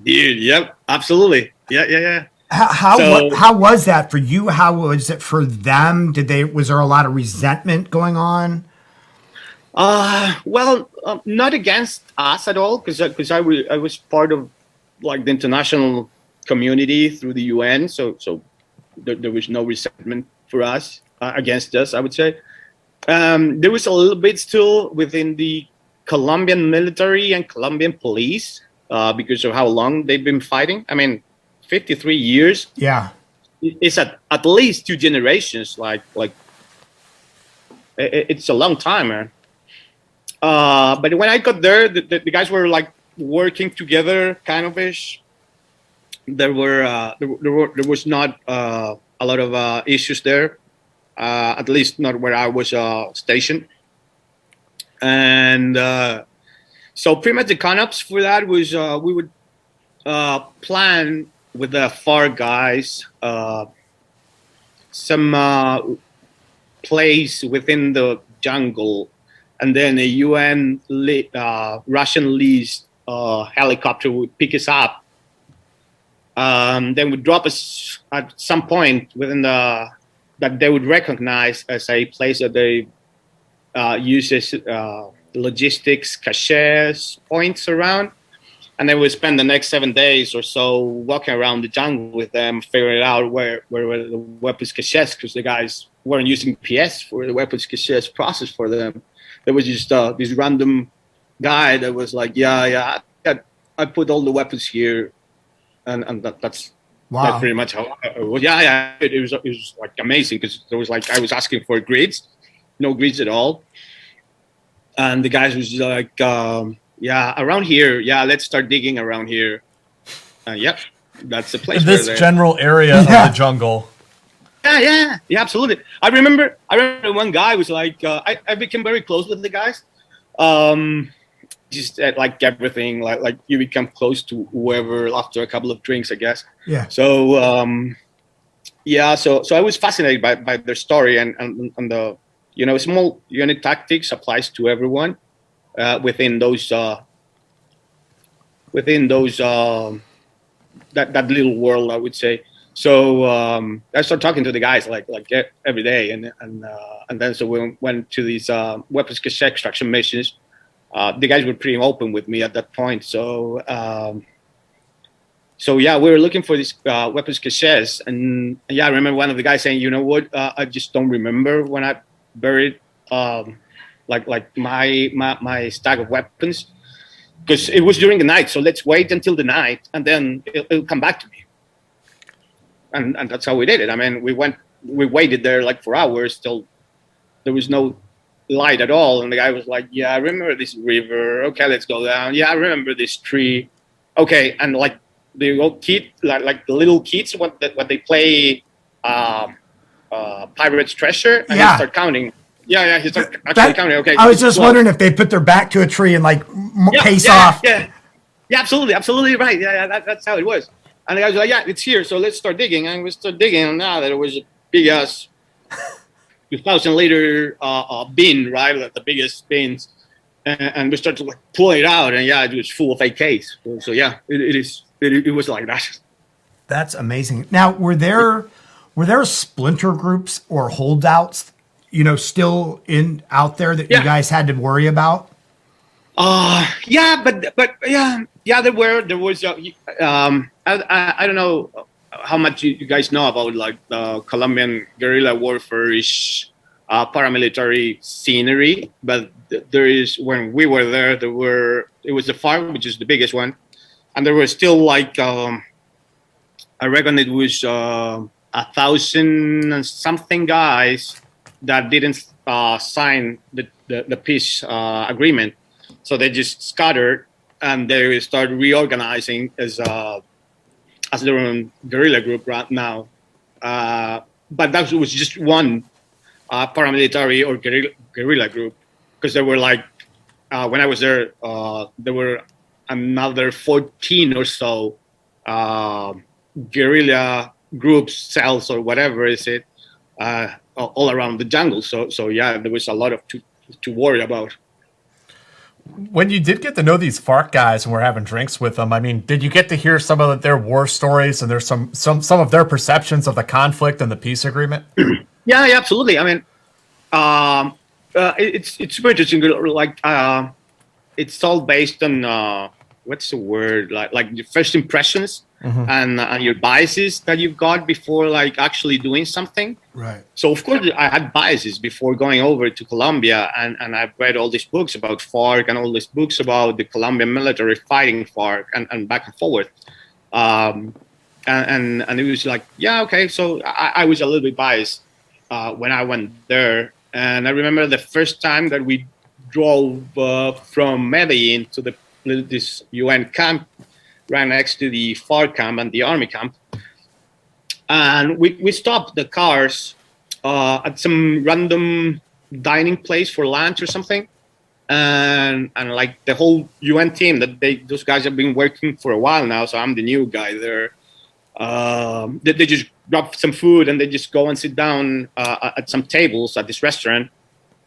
Dude, yep, absolutely. Yeah. How was that for you? How was it for them? Was there a lot of resentment going on? Well, not against us at all, because I was part of like the international community through the UN, so there was no resentment for us against us, I would say. There was a little bit still within the Colombian military and Colombian police because of how long they've been fighting. I mean, 53 years. Yeah, it's at least 2 generations. Like it's a long time, man. But when I got there, the guys were like working together, kind of ish. There was not a lot of issues there, at least not where I was stationed. And so pretty much the CONOPS for that was we would plan with the FARC guys some place within the jungle, and then a UN Russian leased helicopter would pick us up. Then would drop us at some point within that they would recognize as a place that they uses logistics caches points around, and then we spend the next 7 days or so walking around the jungle with them, figuring out where were the weapons caches, because the guys weren't using PS for the weapons caches process for them. There was just this random guy that was like, I put all the weapons here, and that's wow. That's pretty much how it was. It was like amazing, because there was like I was asking for grids, no grids at all, and the guys was like, around here, let's start digging around here. That's the place. This general area of the jungle. Yeah, absolutely. I remember one guy was like, I became very close with the guys. Just like everything, like you become close to whoever after a couple of drinks, I guess. Yeah. So so I was fascinated by their story, and the small unit tactics applies to everyone within those that little world, I would say. So I started talking to the guys like every day, and then so we went to these weapons cache extraction missions. The guys were pretty open with me at that point. So yeah, we were looking for these weapons caches, and yeah, I remember one of the guys saying, "You know what? I just don't remember when I buried like my stack of weapons, because it was during the night. So let's wait until the night, and then it'll come back to me." And that's how we did it. I mean, we waited there like for hours till there was no light at all. And the guy was like, "Yeah, I remember this river. Okay, let's go down. Yeah, I remember this tree. Okay." And like the old kid, like the little kids, what they play, Pirate's Treasure, and he start counting. Yeah, he start actually counting. Okay. I was just wondering if they put their back to a tree and like pace off. Yeah, absolutely right. Yeah, that's how it was. And the guy was like, "Yeah, it's here, so let's start digging." And we start digging, and now there was a big ass 2,000-liter bin, right? Like the biggest bins, and we started to like pull it out, and yeah, it was full of AKs. So yeah, it was like that. That's amazing. Now, were there splinter groups or holdouts, still out there that you guys had to worry about? Yeah, but yeah, there was. I don't know how much you guys know about like the Colombian guerrilla warfare is paramilitary scenery, but there is, when we were there, it was the FARC, which is the biggest one, and there were still like I reckon it was 1,000 and something guys that didn't sign the peace agreement, so they just scattered and they started reorganizing as their own guerrilla group right now. But that was just one paramilitary or guerrilla group, because there were like, when I was there were another 14 or so guerrilla groups, cells or whatever is it, all around the jungle. So yeah, there was a lot of to worry about. When you did get to know these FARC guys and were having drinks with them, I mean, did you get to hear some of their war stories and there's some of their perceptions of the conflict and the peace agreement? Yeah, absolutely. I mean, it's super interesting. Like, it's all based on what's the word, like your first impressions and your biases that you've got before like actually doing something. Right. So of course I had biases before going over to Colombia, and I've read all these books about FARC and all these books about the Colombian military fighting FARC and back and forth. And it was like, yeah, okay. So I was a little bit biased when I went there. And I remember the first time that we drove from Medellin to this UN camp right next to the FARC camp and the army camp. And we stopped the cars at some random dining place for lunch or something. And like the whole UN team, those guys have been working for a while now. So I'm the new guy there. They just grab some food and they just go and sit down at some tables at this restaurant.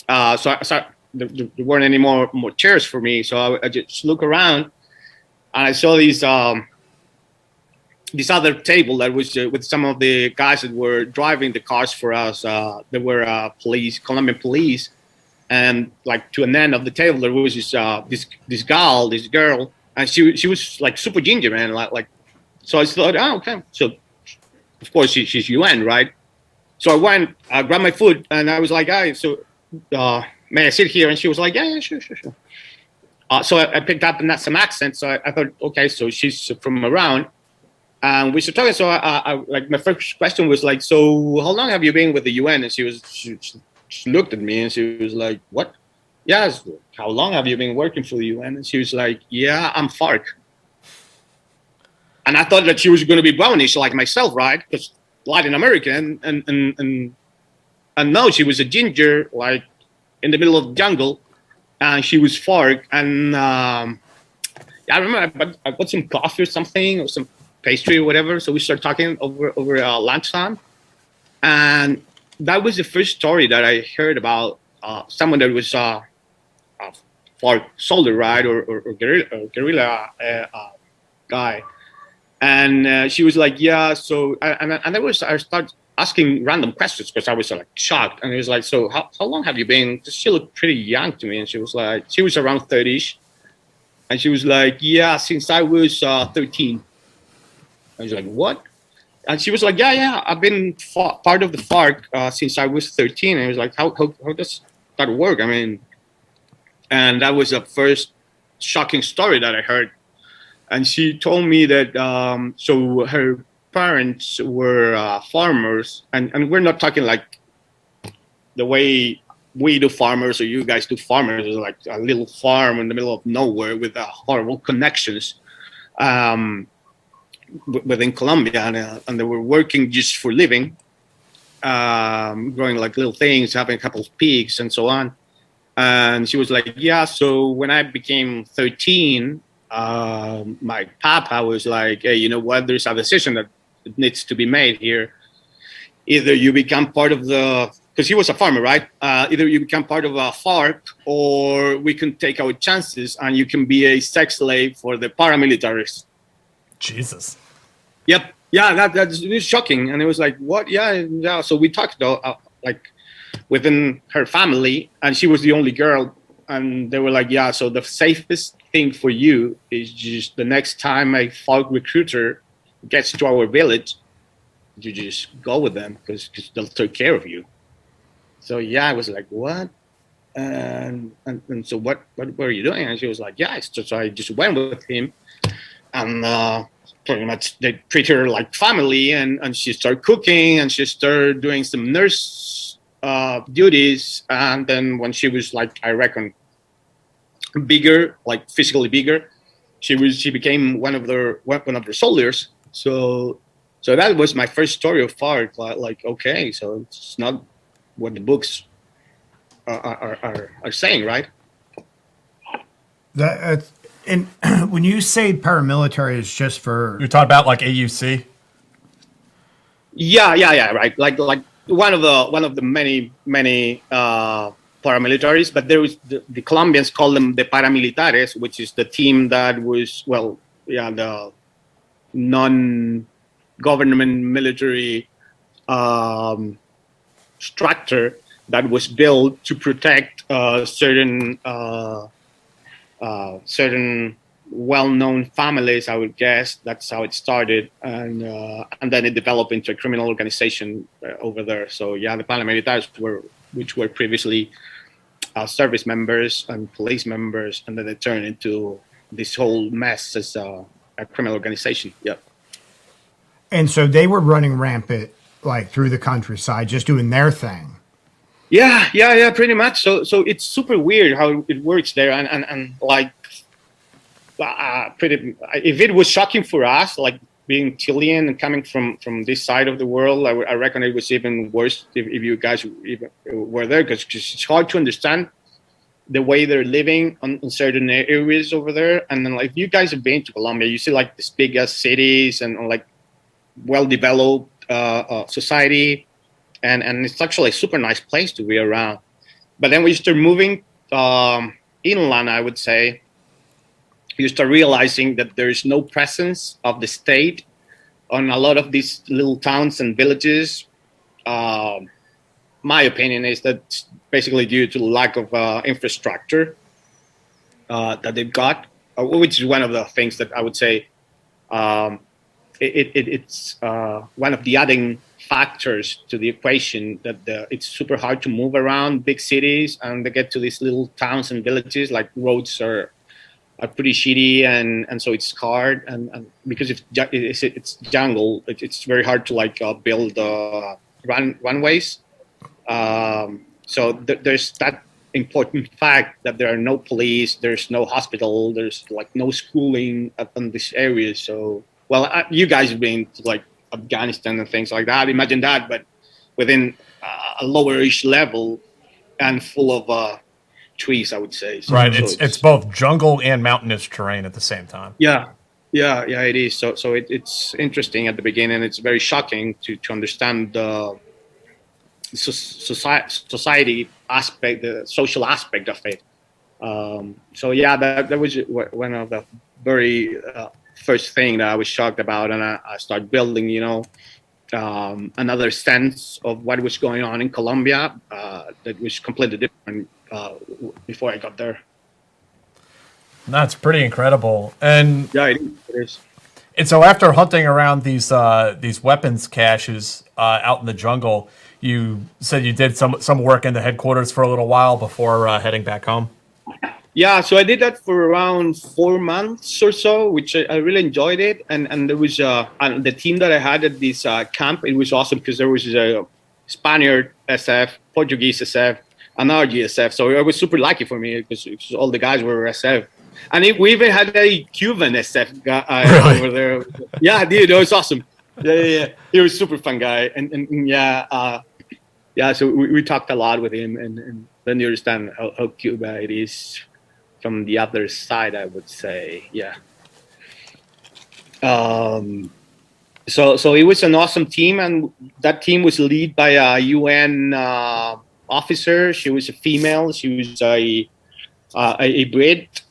So there weren't any more chairs for me. So I just look around and I saw this other table that was with some of the guys that were driving the cars for us. There were Colombian police, and like to an end of the table there was this girl, and she was like super ginger, man. Like, so I thought, oh, okay. So of course she's UN, right? So I went, I grabbed my food, and I was like, "Hey, so may I sit here?" And she was like, "Yeah, sure." So I picked up some accent. So I thought, okay, so she's from around. And we started talking. So I like, my first question was like, "So how long have you been with the UN?" And she looked at me and she was like, "What? Yes. How long have you been working for the UN?" And she was like, "Yeah, I'm FARC." And I thought that she was going to be brownish like myself, right? Because Latin American, and no, she was a ginger, like in the middle of the jungle, and she was FARC. And I remember I bought some coffee or something, or some pastry or whatever. So we started talking over lunchtime, and that was the first story that I heard about someone that was a FARC soldier, right, or guerrilla guy. And she was like, yeah. So I started asking random questions because I was like shocked. And it was like, so how long have you been? She looked pretty young to me, and she was around 30ish, and she was like, yeah, since I was 13. I was like, what? And she was like, yeah, I've been part of the FARC since I was 13. And I was like, how does that work? I mean, and that was the first shocking story that I heard. And she told me that so her parents were farmers, and we're not talking like the way we do farmers or you guys do farmers. It was like a little farm in the middle of nowhere with horrible connections within Colombia, and they were working just for living, growing like little things, having a couple of pigs and so on. And she was like, yeah, so when I became 13, my papa was like, hey, you know what, there's a decision that needs to be made here. Either you become part of because he was a farmer, right? Either you become part of a FARC, or we can take our chances and you can be a sex slave for the paramilitaries. Jesus. Yep. Yeah, that's it was shocking. And it was like, what? Yeah. So we talked like within her family, and she was the only girl. And they were like, yeah, so the safest thing for you is just the next time a FARC recruiter gets to our village, you just go with them because they'll take care of you. So yeah, I was like, what? And so what were you doing? And she was like, yeah, so I just went with him, and pretty much they treat her like family, and she started cooking, and she started doing some nurse duties. And then when she was like, I reckon, bigger, like physically bigger, she became one of their soldiers. So that was my first story of FARC. Like, okay, so it's not what the books are saying, right? And when you say paramilitary, is just for You're talking about like AUC? Yeah, right. Like one of the many paramilitaries, but there was the Colombians call them the paramilitares, which is the team that was the non-government military structure that was built to protect certain well-known families. I would guess that's how it started, and then it developed into a criminal organization over there. So yeah, the paramilitares which were previously service members and police members, and then they turned into this whole mess as a criminal organization. Yeah. And so they were running rampant, like through the countryside, just doing their thing. Yeah, pretty much. So it's super weird how it works there, and like, if it was shocking for us, like being Chilean and coming from this side of the world, I reckon it was even worse if you guys even were there, because it's hard to understand the way they're living on certain areas over there. And then like, if you guys have been to Colombia, you see like these big cities and like well-developed society, and it's actually a super nice place to be around. But then when you start moving inland, I would say, you start realizing that there is no presence of the state on a lot of these little towns and villages. My opinion is that basically due to lack of infrastructure that they've got, which is one of the things that I would say it's one of the adding factors to the equation, that it's super hard to move around big cities, and they get to these little towns and villages, like roads are pretty shitty, and so it's hard, and because it's jungle, it's very hard to like build runways. So there's that important fact that there are no police, there's no hospital, there's like no schooling in this area. So, well, you guys have been to like Afghanistan and things like that. Imagine that, but within a lower-ish level and full of trees, I would say. So, Right. So It's both jungle and mountainous terrain at the same time. Yeah, it is. So it's interesting at the beginning. It's very shocking to understand the society aspect, the social aspect of it. So yeah, that was one of the very first thing that I was shocked about, and I started building, another sense of what was going on in Colombia that was completely different before I got there. That's pretty incredible. And Yeah, it is. And so after hunting around these weapons caches out in the jungle, you said you did some work in the headquarters for a little while before heading back home. Yeah, so I did that for around 4 months or so, which I really enjoyed it. And there was and the team that I had at this camp. It was awesome because there was a Spaniard SF, Portuguese SF, and RGSF. So it was super lucky for me because all the guys were SF. And we even had a Cuban SF guy Really? over there. Yeah, dude, it was awesome. Yeah. He was a super fun guy. And so we talked a lot with him. And then you understand how Cuba it is from the other side, I would say. Yeah. So it was an awesome team. And that team was led by a UN officer. She was a female. She was a Brit.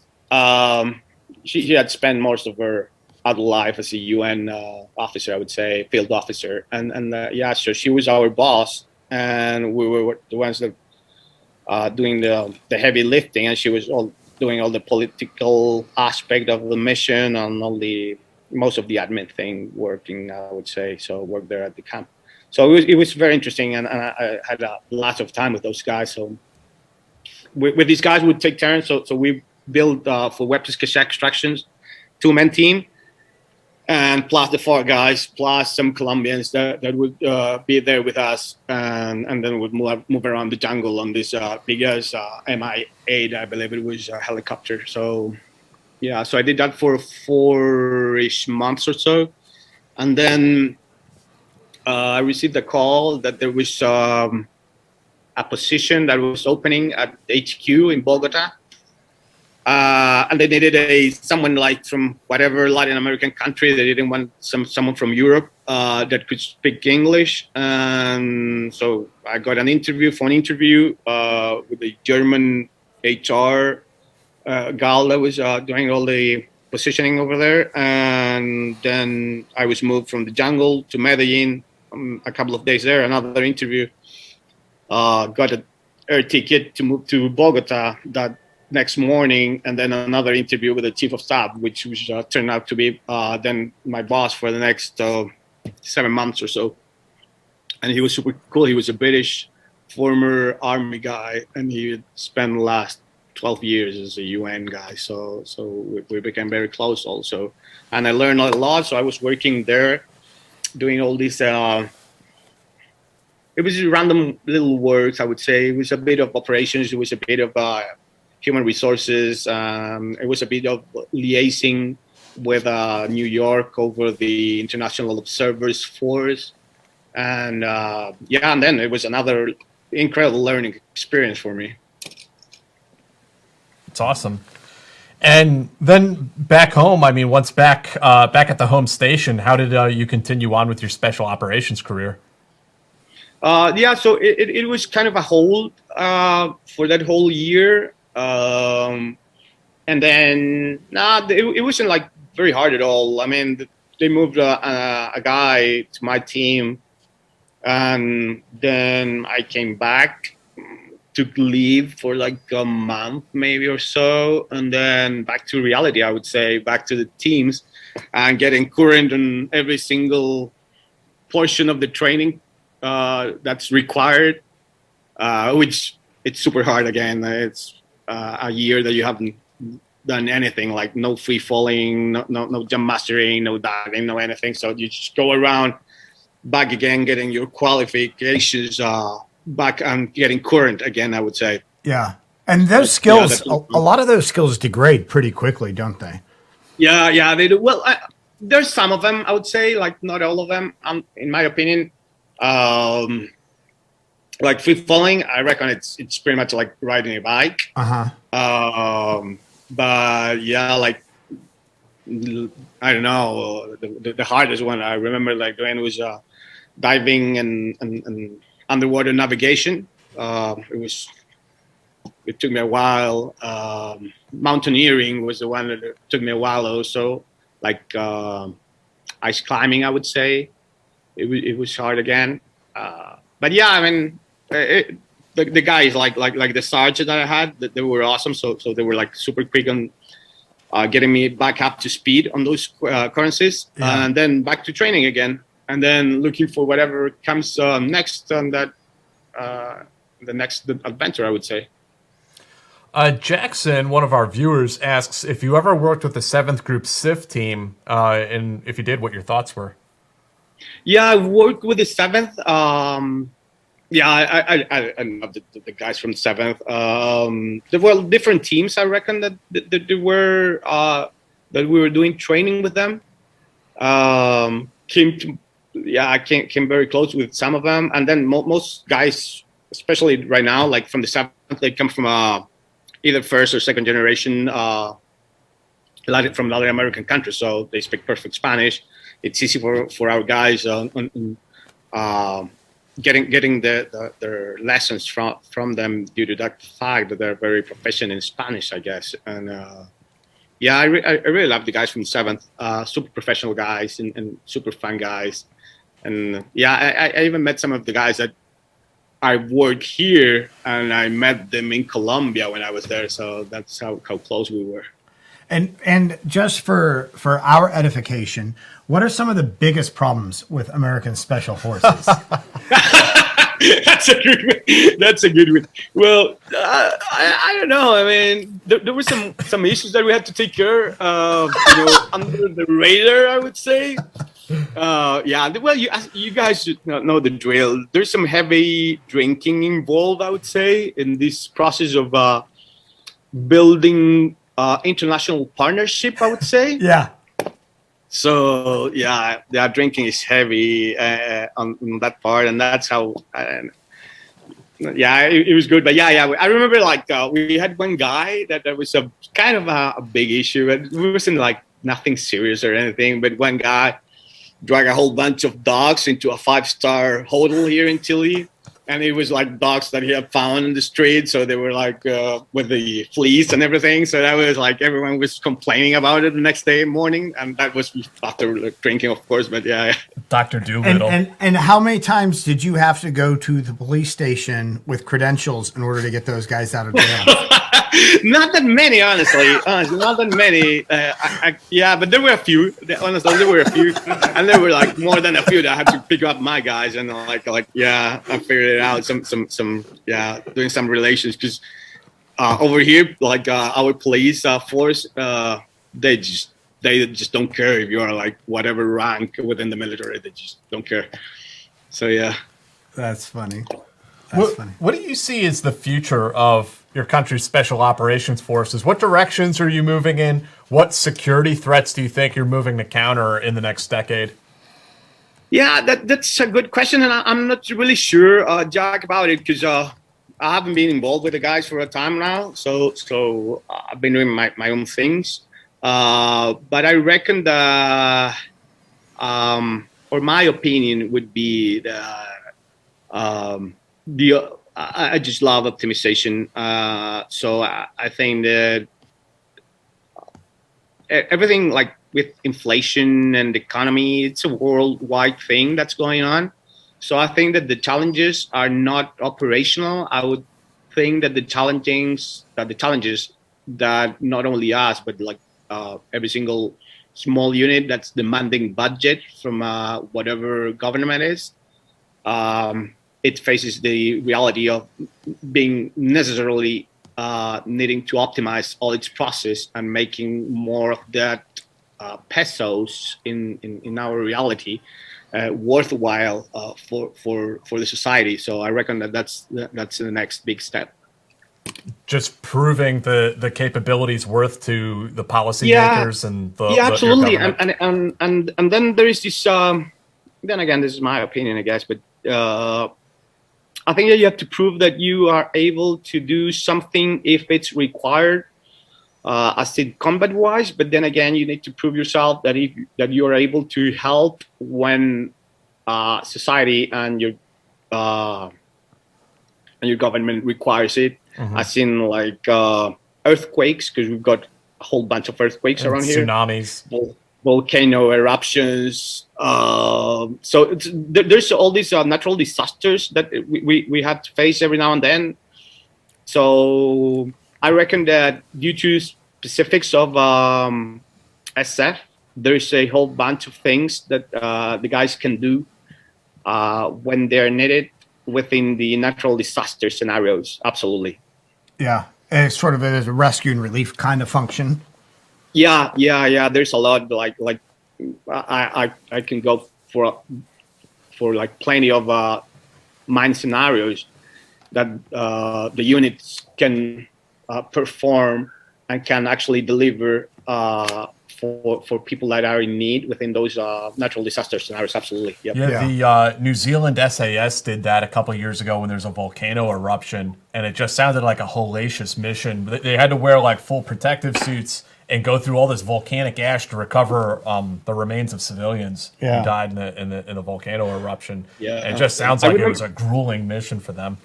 She had spent most of her adult life as a UN officer, I would say, field officer, and so she was our boss, and we were the ones that doing the heavy lifting, and she was doing all the political aspect of the mission and most of the admin thing working, I would say. So worked there at the camp. So it was very interesting, and I had lots of time with those guys. So with these guys, we would take turns. So we build for weapons cache extractions, 2-man team, and plus the FARC guys, plus some Colombians that would be there with us, and then would move around the jungle on this biggest Mi-8, I believe it was, a helicopter. So yeah, so I did that for 4-ish months or so, and then I received a call that there was a position that was opening at HQ in Bogota. And they needed someone like from whatever Latin American country. They didn't want someone from Europe that could speak English. And so I got phone interview with the German HR gal that was doing all the positioning over there. And then I was moved from the jungle to Medellin. A couple of days there, another interview. Got an air ticket to move to Bogota that next morning, and then another interview with the chief of staff, which turned out to be then my boss for the next 7 months or so. And he was super cool. He was a British former army guy, and he had spent the last 12 years as a UN guy. So we became very close also. And I learned a lot. So I was working there doing all these it was random little works, I would say. It was a bit of operations. It was a bit of human resources. It was a bit of liaising with New York over the International Observers Force. And and then it was another incredible learning experience for me. It's awesome. And then back home, I mean, once back at the home station, how did you continue on with your special operations career? So it was kind of a hold for that whole year. And then, it wasn't like very hard at all. I mean, they moved a guy to my team, and then I came back, took leave for like a month maybe or so, and then back to reality, I would say, back to the teams and getting current on every single portion of the training that's required, which it's super hard again. It's a year that you haven't done anything, like no free falling, no jump mastering, no diving, no anything. So you just go around back again, getting your qualifications back and getting current again, I would say. Yeah. And those skills, a lot of those skills degrade pretty quickly, don't they? Yeah, they do. Well, there's some of them, I would say, like not all of them, in my opinion. Like free falling, I reckon it's pretty much like riding a bike. But yeah, like I don't know, the hardest one I remember like doing was diving and underwater navigation. It took me a while. Mountaineering was the one that took me a while also. like ice climbing, I would say. It was hard again. But yeah, I mean, the guys like the sergeant that I had, they were awesome. So they were like super quick on getting me back up to speed on those currencies, and then back to training again, and then looking for whatever comes next on that the next adventure, I would say. Jackson, one of our viewers, asks if you ever worked with the 7th Group SIF team, and if you did, what your thoughts were. Yeah, I worked with the 7th. Yeah, I love the guys from 7th. There were different teams, I reckon, that we were doing training with them. I came very close with some of them. And then most guys, especially right now, like from the 7th, they come from either first or second generation from Latin American countries. So they speak perfect Spanish. It's easy for our guys getting their lessons from them due to that fact that they're very proficient in Spanish, I guess. And I really love the guys from the 7th, super professional guys and super fun guys. And I even met some of the guys that I work here, and I met them in Colombia when I was there. So that's how close we were. And just for our edification, what are some of the biggest problems with American Special Forces? That's a good one. Well, I don't know. I mean, there were some issues that we had to take care of, under the radar, I would say. Well, you guys should know the drill. There's some heavy drinking involved, I would say, in this process of building international partnership, I would say. Yeah. So the drinking is heavy on that part, and that's how. It was good, but I remember we had one guy that was a kind of a big issue. It wasn't like nothing serious or anything, but one guy dragged a whole bunch of dogs into a 5-star hotel here in Chile. And it was like dogs that he had found in the street. So they were like with the fleas and everything. So that was like everyone was complaining about it the next day morning. And that was after drinking, of course. But Dr. Doolittle. And how many times did you have to go to the police station with credentials in order to get those guys out of jail? Not that many, honestly. Not that many. But there were a few. Honestly, there were a few, and there were like more than a few that I had to pick up my guys, and I figured it out. Some doing some relations, because over here, our police force, they just don't care if you are like whatever rank within the military. They just don't care. So that's funny. What do you see as the future of your country's special operations forces? What directions are you moving in? What security threats do you think you're moving to counter in the next decade? Yeah, that's a good question, and I'm not really sure, Jack, about it, because I haven't been involved with the guys for a time now. So I've been doing my own things. But I reckon that, or my opinion would be that I just love optimization. So I think that everything like with inflation and the economy, it's a worldwide thing that's going on. So I think that the challenges are not operational. I would think that the challenges that not only us, but like every single small unit that's demanding budget from whatever government is, it faces the reality of being necessarily needing to optimize all its process and making more of that pesos in our reality worthwhile for the society. So I reckon that's the next big step. Just proving the capabilities worth to the policymakers and the absolutely. And then there is this. Then again, this is my opinion, I guess, but I think that you have to prove that you are able to do something if it's required, as in combat-wise. But then again, you need to prove yourself that you are able to help when society and your government requires it. Mm-hmm. As in like earthquakes, because we've got a whole bunch of earthquakes around here. Tsunamis. volcano eruptions. There's all these natural disasters that we have to face every now and then. So I reckon that due to specifics of SF, there's a whole bunch of things that the guys can do when they're needed within the natural disaster scenarios. Absolutely. Yeah. And it's sort of a rescue and relief kind of function. Yeah. There's a lot like I can go for like plenty of mine scenarios that the units can perform and can actually deliver for people that are in need within those natural disaster scenarios. Absolutely. Yep. Yeah, the New Zealand SAS did that a couple of years ago when there's a volcano eruption, and it just sounded like a hellacious mission. They had to wear like full protective suits and go through all this volcanic ash to recover the remains of civilians who died in the volcano eruption. Yeah, and it just sounds like it was a grueling mission for them.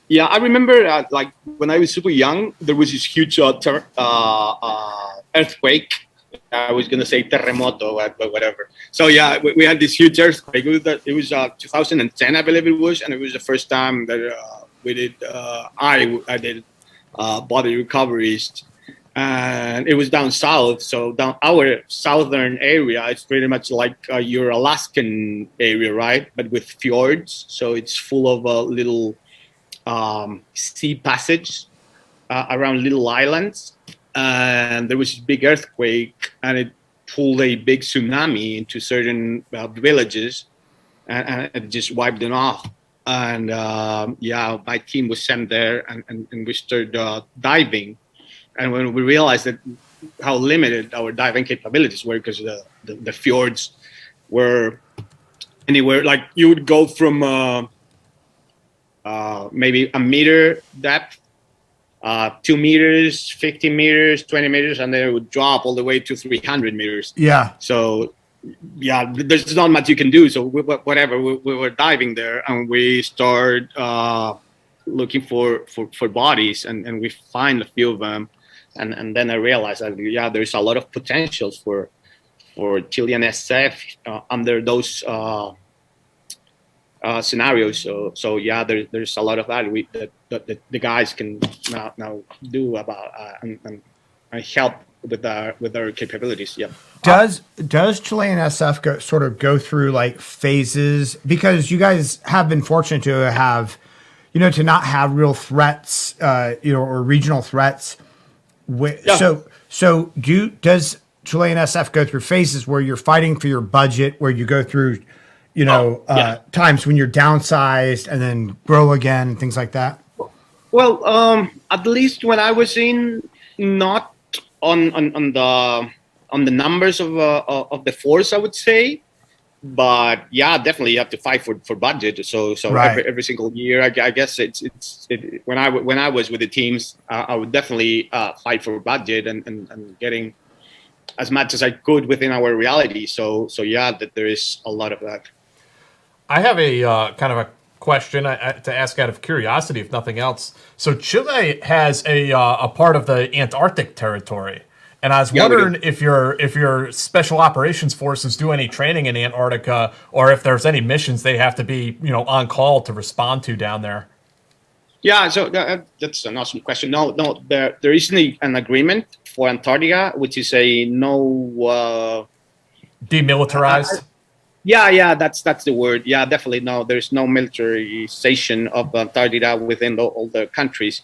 Yeah, I remember like when I was super young, there was this huge earthquake. I was gonna say terremoto, but whatever. So yeah, we had this huge earthquake. It was 2010, I believe it was, and it was the first time that we did. I did body recoveries, and it was down south. So down our southern area, it's pretty much like your Alaskan area, right? But with fjords, so it's full of little sea passage around little islands. And there was this big earthquake, and it pulled a big tsunami into certain villages, and it just wiped them off. And my team was sent there, and we started diving. And when we realized that how limited our diving capabilities were, because the fjords were anywhere, like you would go from maybe a meter depth, 2 meters, 50 meters, 20 meters, and then it would drop all the way to 300 meters. Yeah. So, yeah, there's not much you can do. So, we were diving there, and we started looking for bodies, and we find a few of them. And then I realized that, there's a lot of potential for Chilean SF under those scenarios. So there's a lot of that that the guys can now do about and help with our capabilities. Yeah. Does Chilean SF go through like phases, because you guys have been fortunate to have, to not have real threats, or regional threats. So does Chilean SF go through phases where you're fighting for your budget, where you go through times when you're downsized and then grow again and things like that? Well, at least when I was in, not on the numbers of the force, I would say, but definitely you have to fight for budget. So right. every single year, I guess when I was with the teams, I would definitely fight for budget and getting as much as I could within our reality. So that there is a lot of that. I have a kind of a question to ask out of curiosity, if nothing else. So Chile has a part of the Antarctic territory, and I was wondering if your special operations forces do any training in Antarctica, or if there's any missions they have to be on call to respond to down there. Yeah, so that's an awesome question. No, there isn't an agreement for Antarctica, which is a no demilitarized. Yeah, that's the word. Yeah, definitely. No, there's no militarization of Antarctica within all the countries.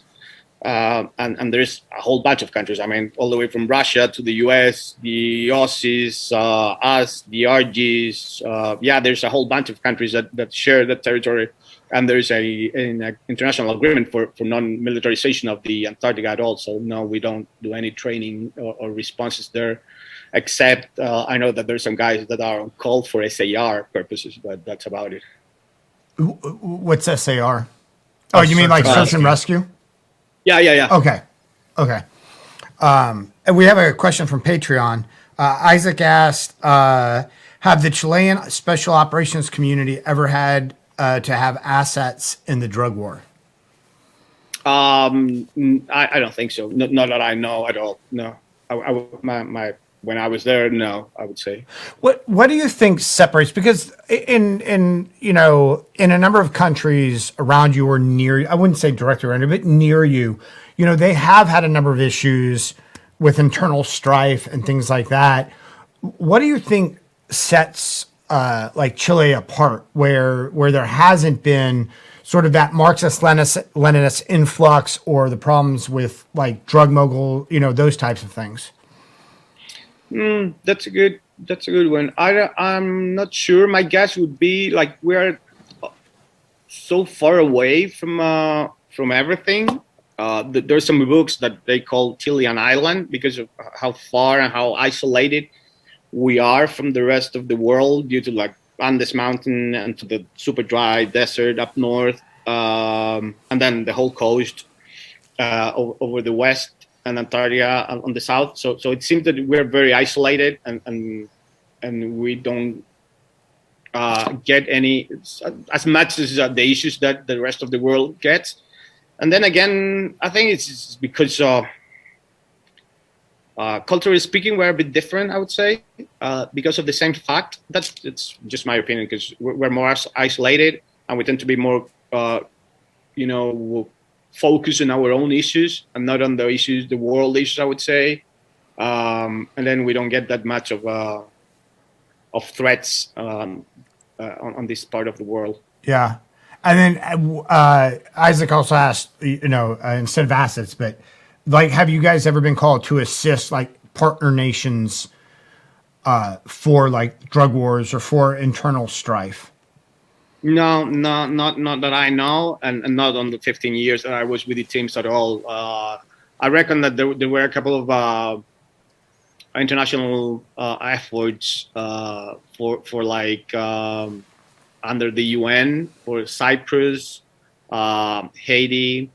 And there's a whole bunch of countries. I mean, all the way from Russia to the US, the Aussies, us, the RGs. There's a whole bunch of countries that share that territory. And there's an international agreement for non-militarization of the Antarctica at all. So, no, we don't do any training or responses there. Except I know that there's some guys that are on call for SAR purposes, but that's about it. What's SAR? Oh, you mean like search and rescue? Yeah. Okay. And we have a question from Patreon. Isaac asked, have the Chilean special operations community ever had to have assets in the drug war? I don't think so. Not that I know at all. No. when I was there, no, I would say. What do you think separates? Because in you know, in a number of countries around you or near you, I wouldn't say directly around you, but near you, you know, they have had a number of issues with internal strife and things like that. What do you think sets like Chile apart, where there hasn't been sort of that Marxist-Leninist influx or the problems with like drug mogul, you know, those types of things? That's a good one. I'm not sure. My guess would be like we're so far away from everything. There's some books that they call Chilean Island because of how far and how isolated we are from the rest of the world due to like Andes Mountain and to the super dry desert up north, and then the whole coast over the west and Antarctica on the south. So it seems that we're very isolated and we don't get any as much as the issues that the rest of the world gets. And then again, I think it's because culturally speaking, we're a bit different, I would say, because of the same fact. It's just my opinion, because we're more isolated and we tend to be more, focused on our own issues and not on the issues, the world issues, I would say. And then we don't get that much of threats on this part of the world. Yeah. And then Isaac also asked, instead of assets, but like, have you guys ever been called to assist like partner nations for like drug wars or for internal strife? No, not that I know, and not on the 15 years that I was with the teams at all. I reckon that there were a couple of international efforts for like under the UN for Cyprus, Haiti.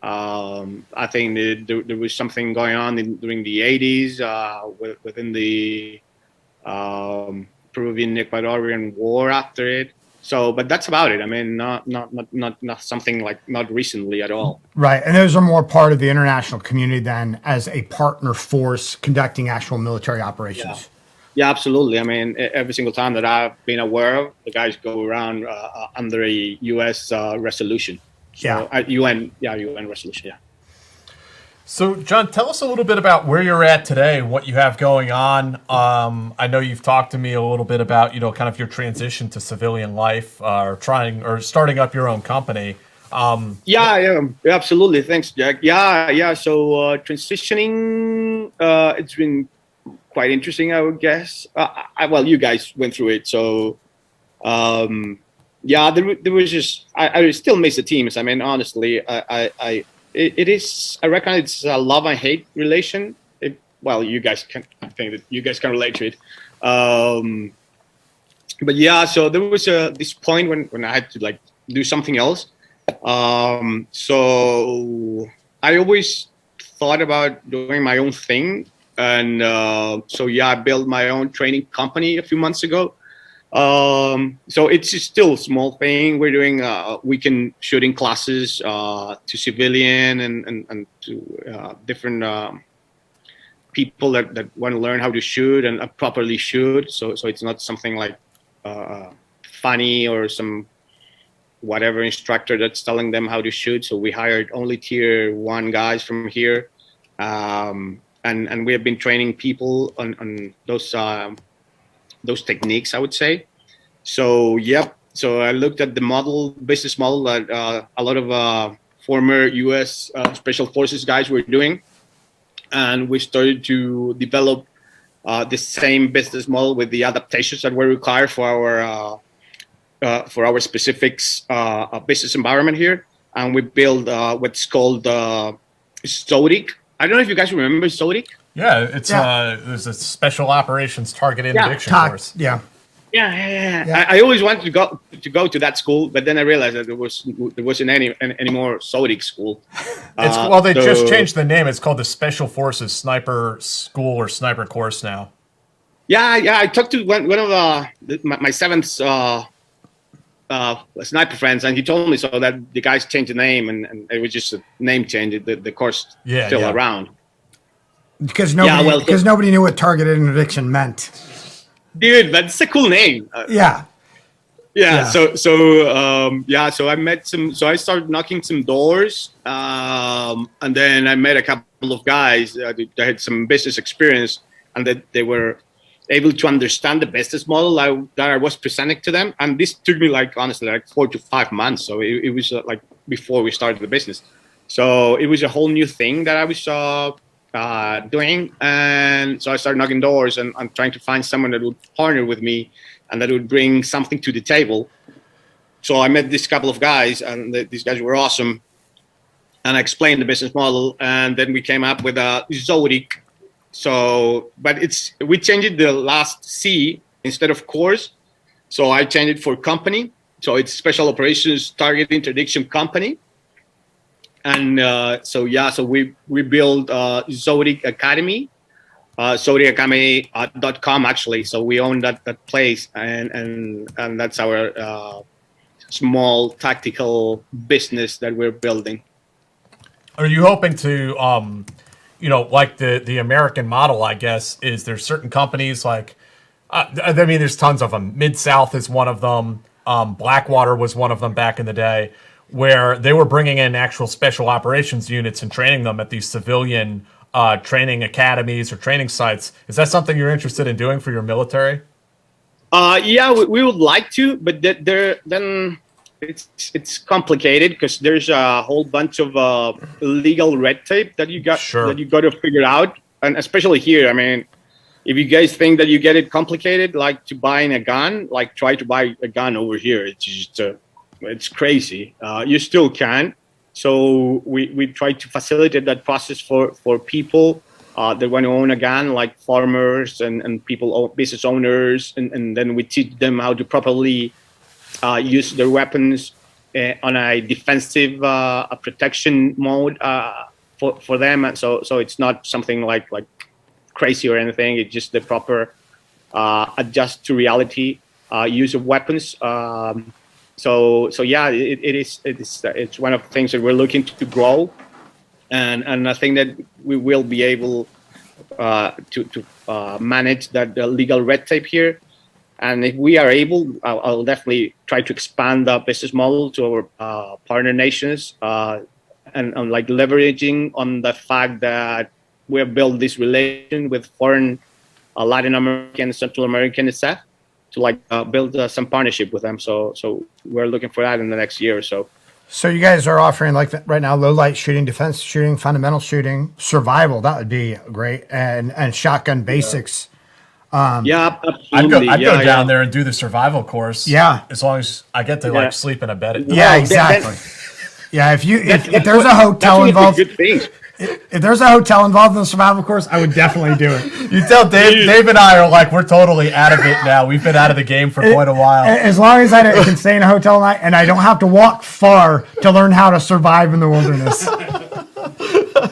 I think there was something going on during the 80s within the Peruvian-Ecuadorian war after it. So, but that's about it. I mean, not something like not recently at all. Right, and those are more part of the international community than as a partner force conducting actual military operations. Yeah, absolutely. I mean, every single time that I've been aware of, the guys go around under a U.S. Resolution. So, UN resolution. Yeah. So, John, tell us a little bit about where you're at today, what you have going on. I know you've talked to me a little bit about, kind of your transition to civilian life, or starting up your own company. Yeah, absolutely. Thanks, Jack. Yeah. So transitioning, it's been quite interesting, I would guess. Well, you guys went through it, so there was just I still miss the teams. I mean, honestly, I reckon it's a love and hate relation. You guys can relate to it. But yeah, so there was this point when I had to like do something else. So I always thought about doing my own thing. And I built my own training company a few months ago. So it's still a small thing. We're doing weekend shooting classes to civilian and to different people that want to learn how to shoot and properly shoot. So it's not something like funny or some whatever instructor that's telling them how to shoot. So we hired only tier 1 guys from here. And we have been training people on those techniques, I would say. So, yep. So I looked at the business model that a lot of former U.S. Special Forces guys were doing. And we started to develop the same business model with the adaptations that were required for our specific business environment here. And we built what's called SOTIC. I don't know if you guys remember SOTIC. Yeah, there's a special operations target interdiction course. Yeah. I always wanted to go to that school, but then I realized that there wasn't any more SOTIC school. They just changed the name. It's called the Special Forces Sniper School or Sniper Course now. Yeah. I talked to one of my seventh sniper friends, and he told me so that the guys changed the name, and it was just a name change. The course still around. Because Yeah, well, nobody knew what targeted interdiction meant. dude, that's a cool name. Yeah. Yeah. Yeah. So I met some. So I started knocking some doors, and then I met a couple of guys that had some business experience, and that they were able to understand the business model that I was presenting to them. And this took me honestly 4 to 5 months. So it was before we started the business. So it was a whole new thing that I was doing, and so I started knocking doors and trying to find someone that would partner with me and that would bring something to the table. So I met this couple of guys, and these guys were awesome. And I explained the business model, and then we came up with a Zodic. So, but we changed the last C instead of course. So I changed it for company. So it's Special Operations Target Interdiction Company. And so we built Zodic Academy. ZodicAcademy.com actually. So we own that place, and that's our small tactical business that we're building. Are you hoping to, like the American model, I guess, is there's certain companies there's tons of them. Mid-South is one of them. Blackwater was one of them back in the day, where they were bringing in actual special operations units and training them at these civilian training academies or training sites. Is that something you're interested in doing for your military? Yeah, we would like to, but then it's complicated because there's a whole bunch of legal red tape that you got to figure out, and especially here. I mean, if you guys think that you get it complicated, like to buying a gun, try to buy a gun over here. It's just it's crazy. You still can. So we try to facilitate that process for people that want to own a gun, like farmers and people, business owners, and then we teach them how to properly use their weapons on a defensive protection mode for them. And so it's not something like crazy or anything. It's just the proper adjust to reality use of weapons. So yeah, it's one of the things that we're looking to grow, and I think that we will be able to manage that legal red tape here. And if we are able, I'll definitely try to expand the business model to our partner nations, and leveraging on the fact that we have built this relation with foreign Latin American, Central American staff to build some partnership with them. So we're looking for that in the next year or so. So you guys are offering right now, low light shooting, defense shooting, fundamental shooting, survival. That would be great. And shotgun basics. Yeah, absolutely. I'd go down there and do the survival course. Yeah. As long as I get to sleep in a bed at night. Yeah, exactly. If there's a hotel involved, if there's a hotel involved in the survival course, I would definitely do it. You tell Dave and I are we're totally out of it now. We've been out of the game for quite a while. As long as I can stay in a hotel night and I don't have to walk far to learn how to survive in the wilderness.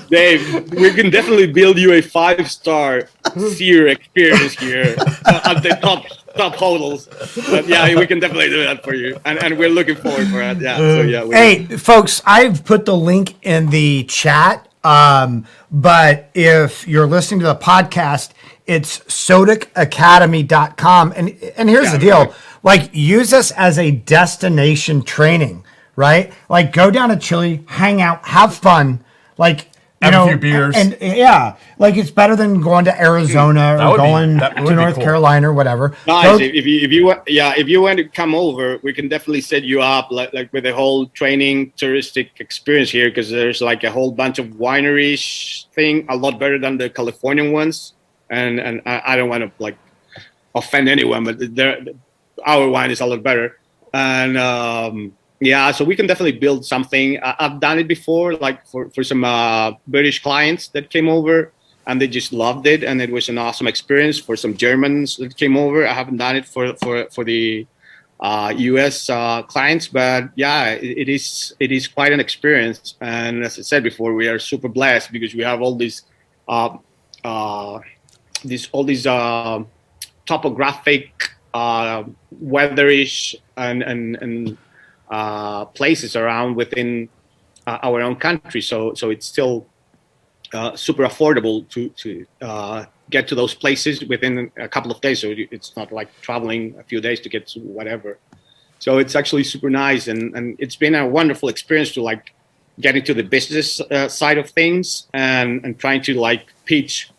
Dave, we can definitely build you a 5-star SEER experience here at the top hotels. But yeah, we can definitely do that for you, and we're looking forward for that. Yeah. So yeah. Hey, folks, I've put the link in the chat. But if you're listening to the podcast, it's ZodicAcademy.com. And here's the deal. Use us as a destination training, right? Go down to Chile, hang out, have fun. Have a few beers. And it's better than going to Arizona or going to North Carolina or whatever. Nice. If you want to come over, we can definitely set you up with a whole training touristic experience here, because there's a whole bunch of wineries thing, a lot better than the Californian ones. And I don't want to offend anyone, but our wine is a lot better. And yeah, so we can definitely build something. I've done it before, for some British clients that came over, and they just loved it, and it was an awesome experience. For some Germans that came over, I haven't done it for the US clients, but yeah, it is quite an experience. And as I said before, we are super blessed because we have all these topographic, weatherish and places around within our own country. So it's still super affordable to get to those places within a couple of days. So it's not like traveling a few days to get to whatever. So it's actually super nice, and it's been a wonderful experience to like get into the business side of things and trying to like pitch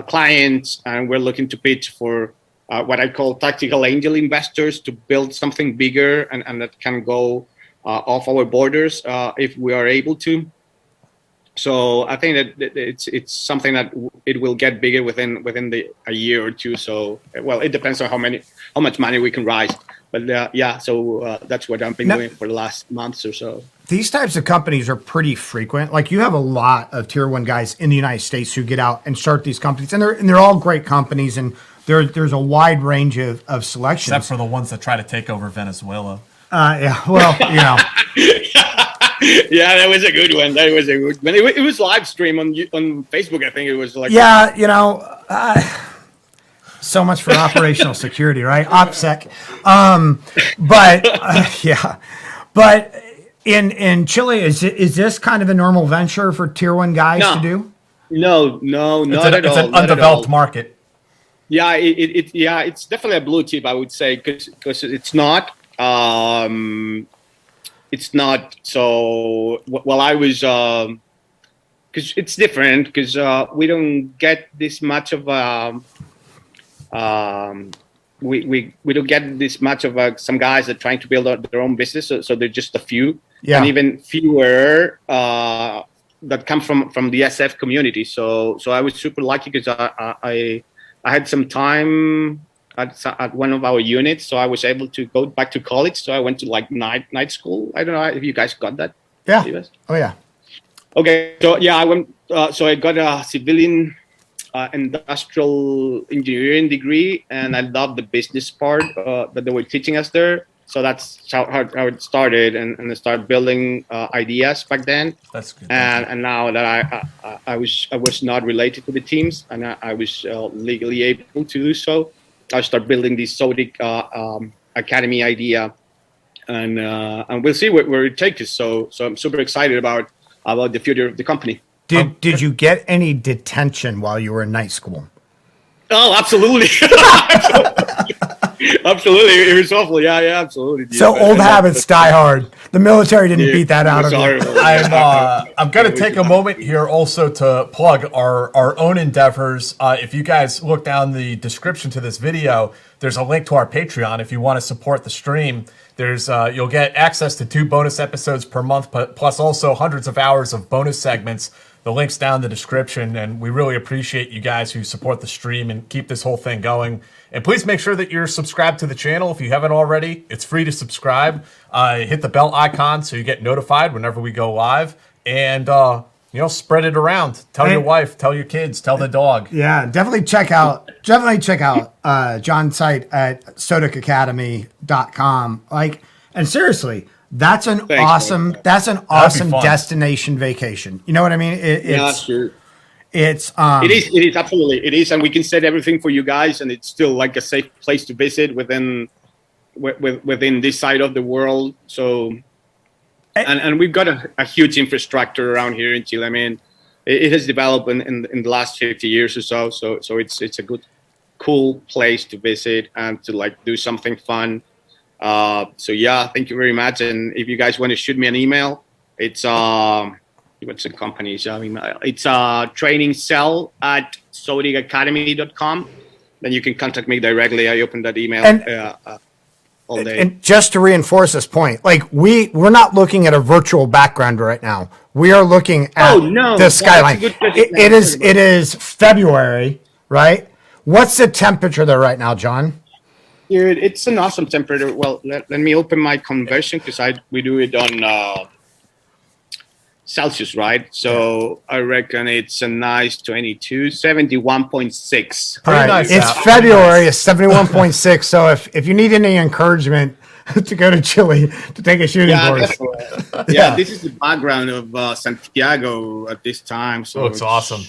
clients, and we're looking to pitch for what I call tactical angel investors to build something bigger and that can go off our borders if we are able to. So I think that it's something that it will get bigger within a year or two. So well, it depends on how much money we can raise. But so that's what I've been doing for the last months or so. These types of companies are pretty frequent. Like you have a lot of tier 1 guys in the United States who get out and start these companies, and they're all great companies, and there's a wide range of selections. Except for the ones that try to take over Venezuela. Yeah, well, you know. Yeah, that was a good one. It was live stream on Facebook. I think it was like. Yeah, you know, so much for operational security, right? OPSEC. But in Chile, is this kind of a normal venture for tier 1 guys to do? No, not at all. It's an undeveloped market. Yeah, it's definitely a blue chip, I would say, because it's not. It's not so. Well, I was because it's different because we don't get this much of we don't get this much of some guys that are trying to build their own business. So they're just a few, and even fewer that come from the SF community. So I was super lucky because I had some time at one of our units, so I was able to go back to college. So I went to like night school. I don't know if you guys got that. Yeah. Oh yeah. Okay. So yeah, I went. So I got a civilian industrial engineering degree, and I loved the business part that they were teaching us there. So that's how it started, and I started building ideas back then. That's good. And now that I was not related to the teams, and I was legally able to do so, I start building this Zodiac Academy idea, and we'll see where it takes us. So I'm super excited about the future of the company. Did you get any detention while you were in night school? Oh, absolutely. Absolutely. It was awful. Yeah, absolutely. So old habits die hard. The military didn't beat that out of you. I'm going to take a moment here also to plug our own endeavors. If you guys look down the description to this video, there's a link to our Patreon if you want to support the stream. There's you'll get access to 2 bonus episodes per month, plus also hundreds of hours of bonus segments. The link's down in the description, and we really appreciate you guys who support the stream and keep this whole thing going. And please make sure that you're subscribed to the channel if you haven't already. It's free to subscribe. Hit the bell icon so you get notified whenever we go live. And, spread it around. Tell your wife, tell your kids, tell the dog. Yeah, definitely check out John's site at zodiacacademy.com. And seriously, that's an awesome destination vacation. You know what I mean? Sure. It is absolutely it is, and we can set everything for you guys, and it's still like a safe place to visit within this side of the world. So, and we've got a huge infrastructure around here in Chile. I mean, it has developed in the last 50 years or so. So it's a good, cool place to visit and to like do something fun. So yeah, thank you very much. And if you guys want to shoot me an email, it's what's the company's email? It's training cell at zodiacacademy.com. Then you can contact me directly. I open that email all day. And just to reinforce this point, we're not looking at a virtual background right now. We are looking at the skyline. It is February, right? What's the temperature there right now, John? Dude, it's an awesome temperature. Well, let me open my conversion because we do it on Celsius, right? So I reckon it's a nice 71.6. Right. Nice it's out. February. It's 71.6. So if you need any encouragement to go to Chile to take a shooting course. Yeah, this is the background of Santiago at this time. So it's awesome.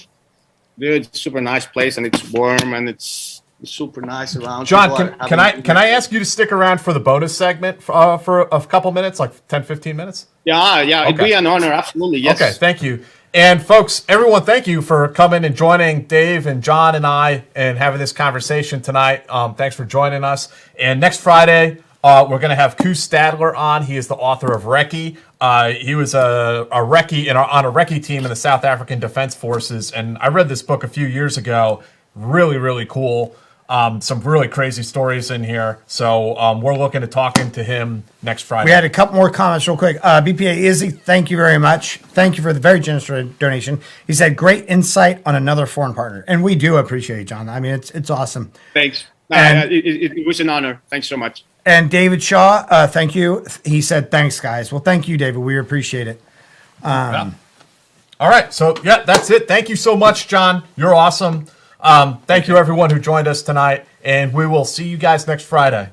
Dude, it's a super nice place, and it's warm, and it's super nice around. John, can I ask you to stick around for the bonus segment for a couple minutes, like 10, 15 minutes? Yeah, Okay. it'd be an honor. Absolutely, yes. Okay, thank you. And folks, everyone, thank you for coming and joining Dave and John and I and having this conversation tonight. Thanks for joining us. And next Friday, we're going to have Koos Stadler on. He is the author of Recce. He was a Recce on a Recce team in the South African Defense Forces. And I read this book a few years ago. Really, really cool. Some really crazy stories in here. So we're looking at talking to him next Friday. We had a couple more comments real quick. BPA Izzy, thank you very much. Thank you for the very generous donation. He said, great insight on another foreign partner. And we do appreciate it, John. I mean, it's awesome. Thanks. And- It was an honor. Thanks so much. And David Shaw, thank you. He said, thanks, guys. Well, thank you, David. We appreciate it. Yeah. All right. So, yeah, that's it. Thank you so much, John. You're awesome. Thank you, everyone who joined us tonight. And we will see you guys next Friday.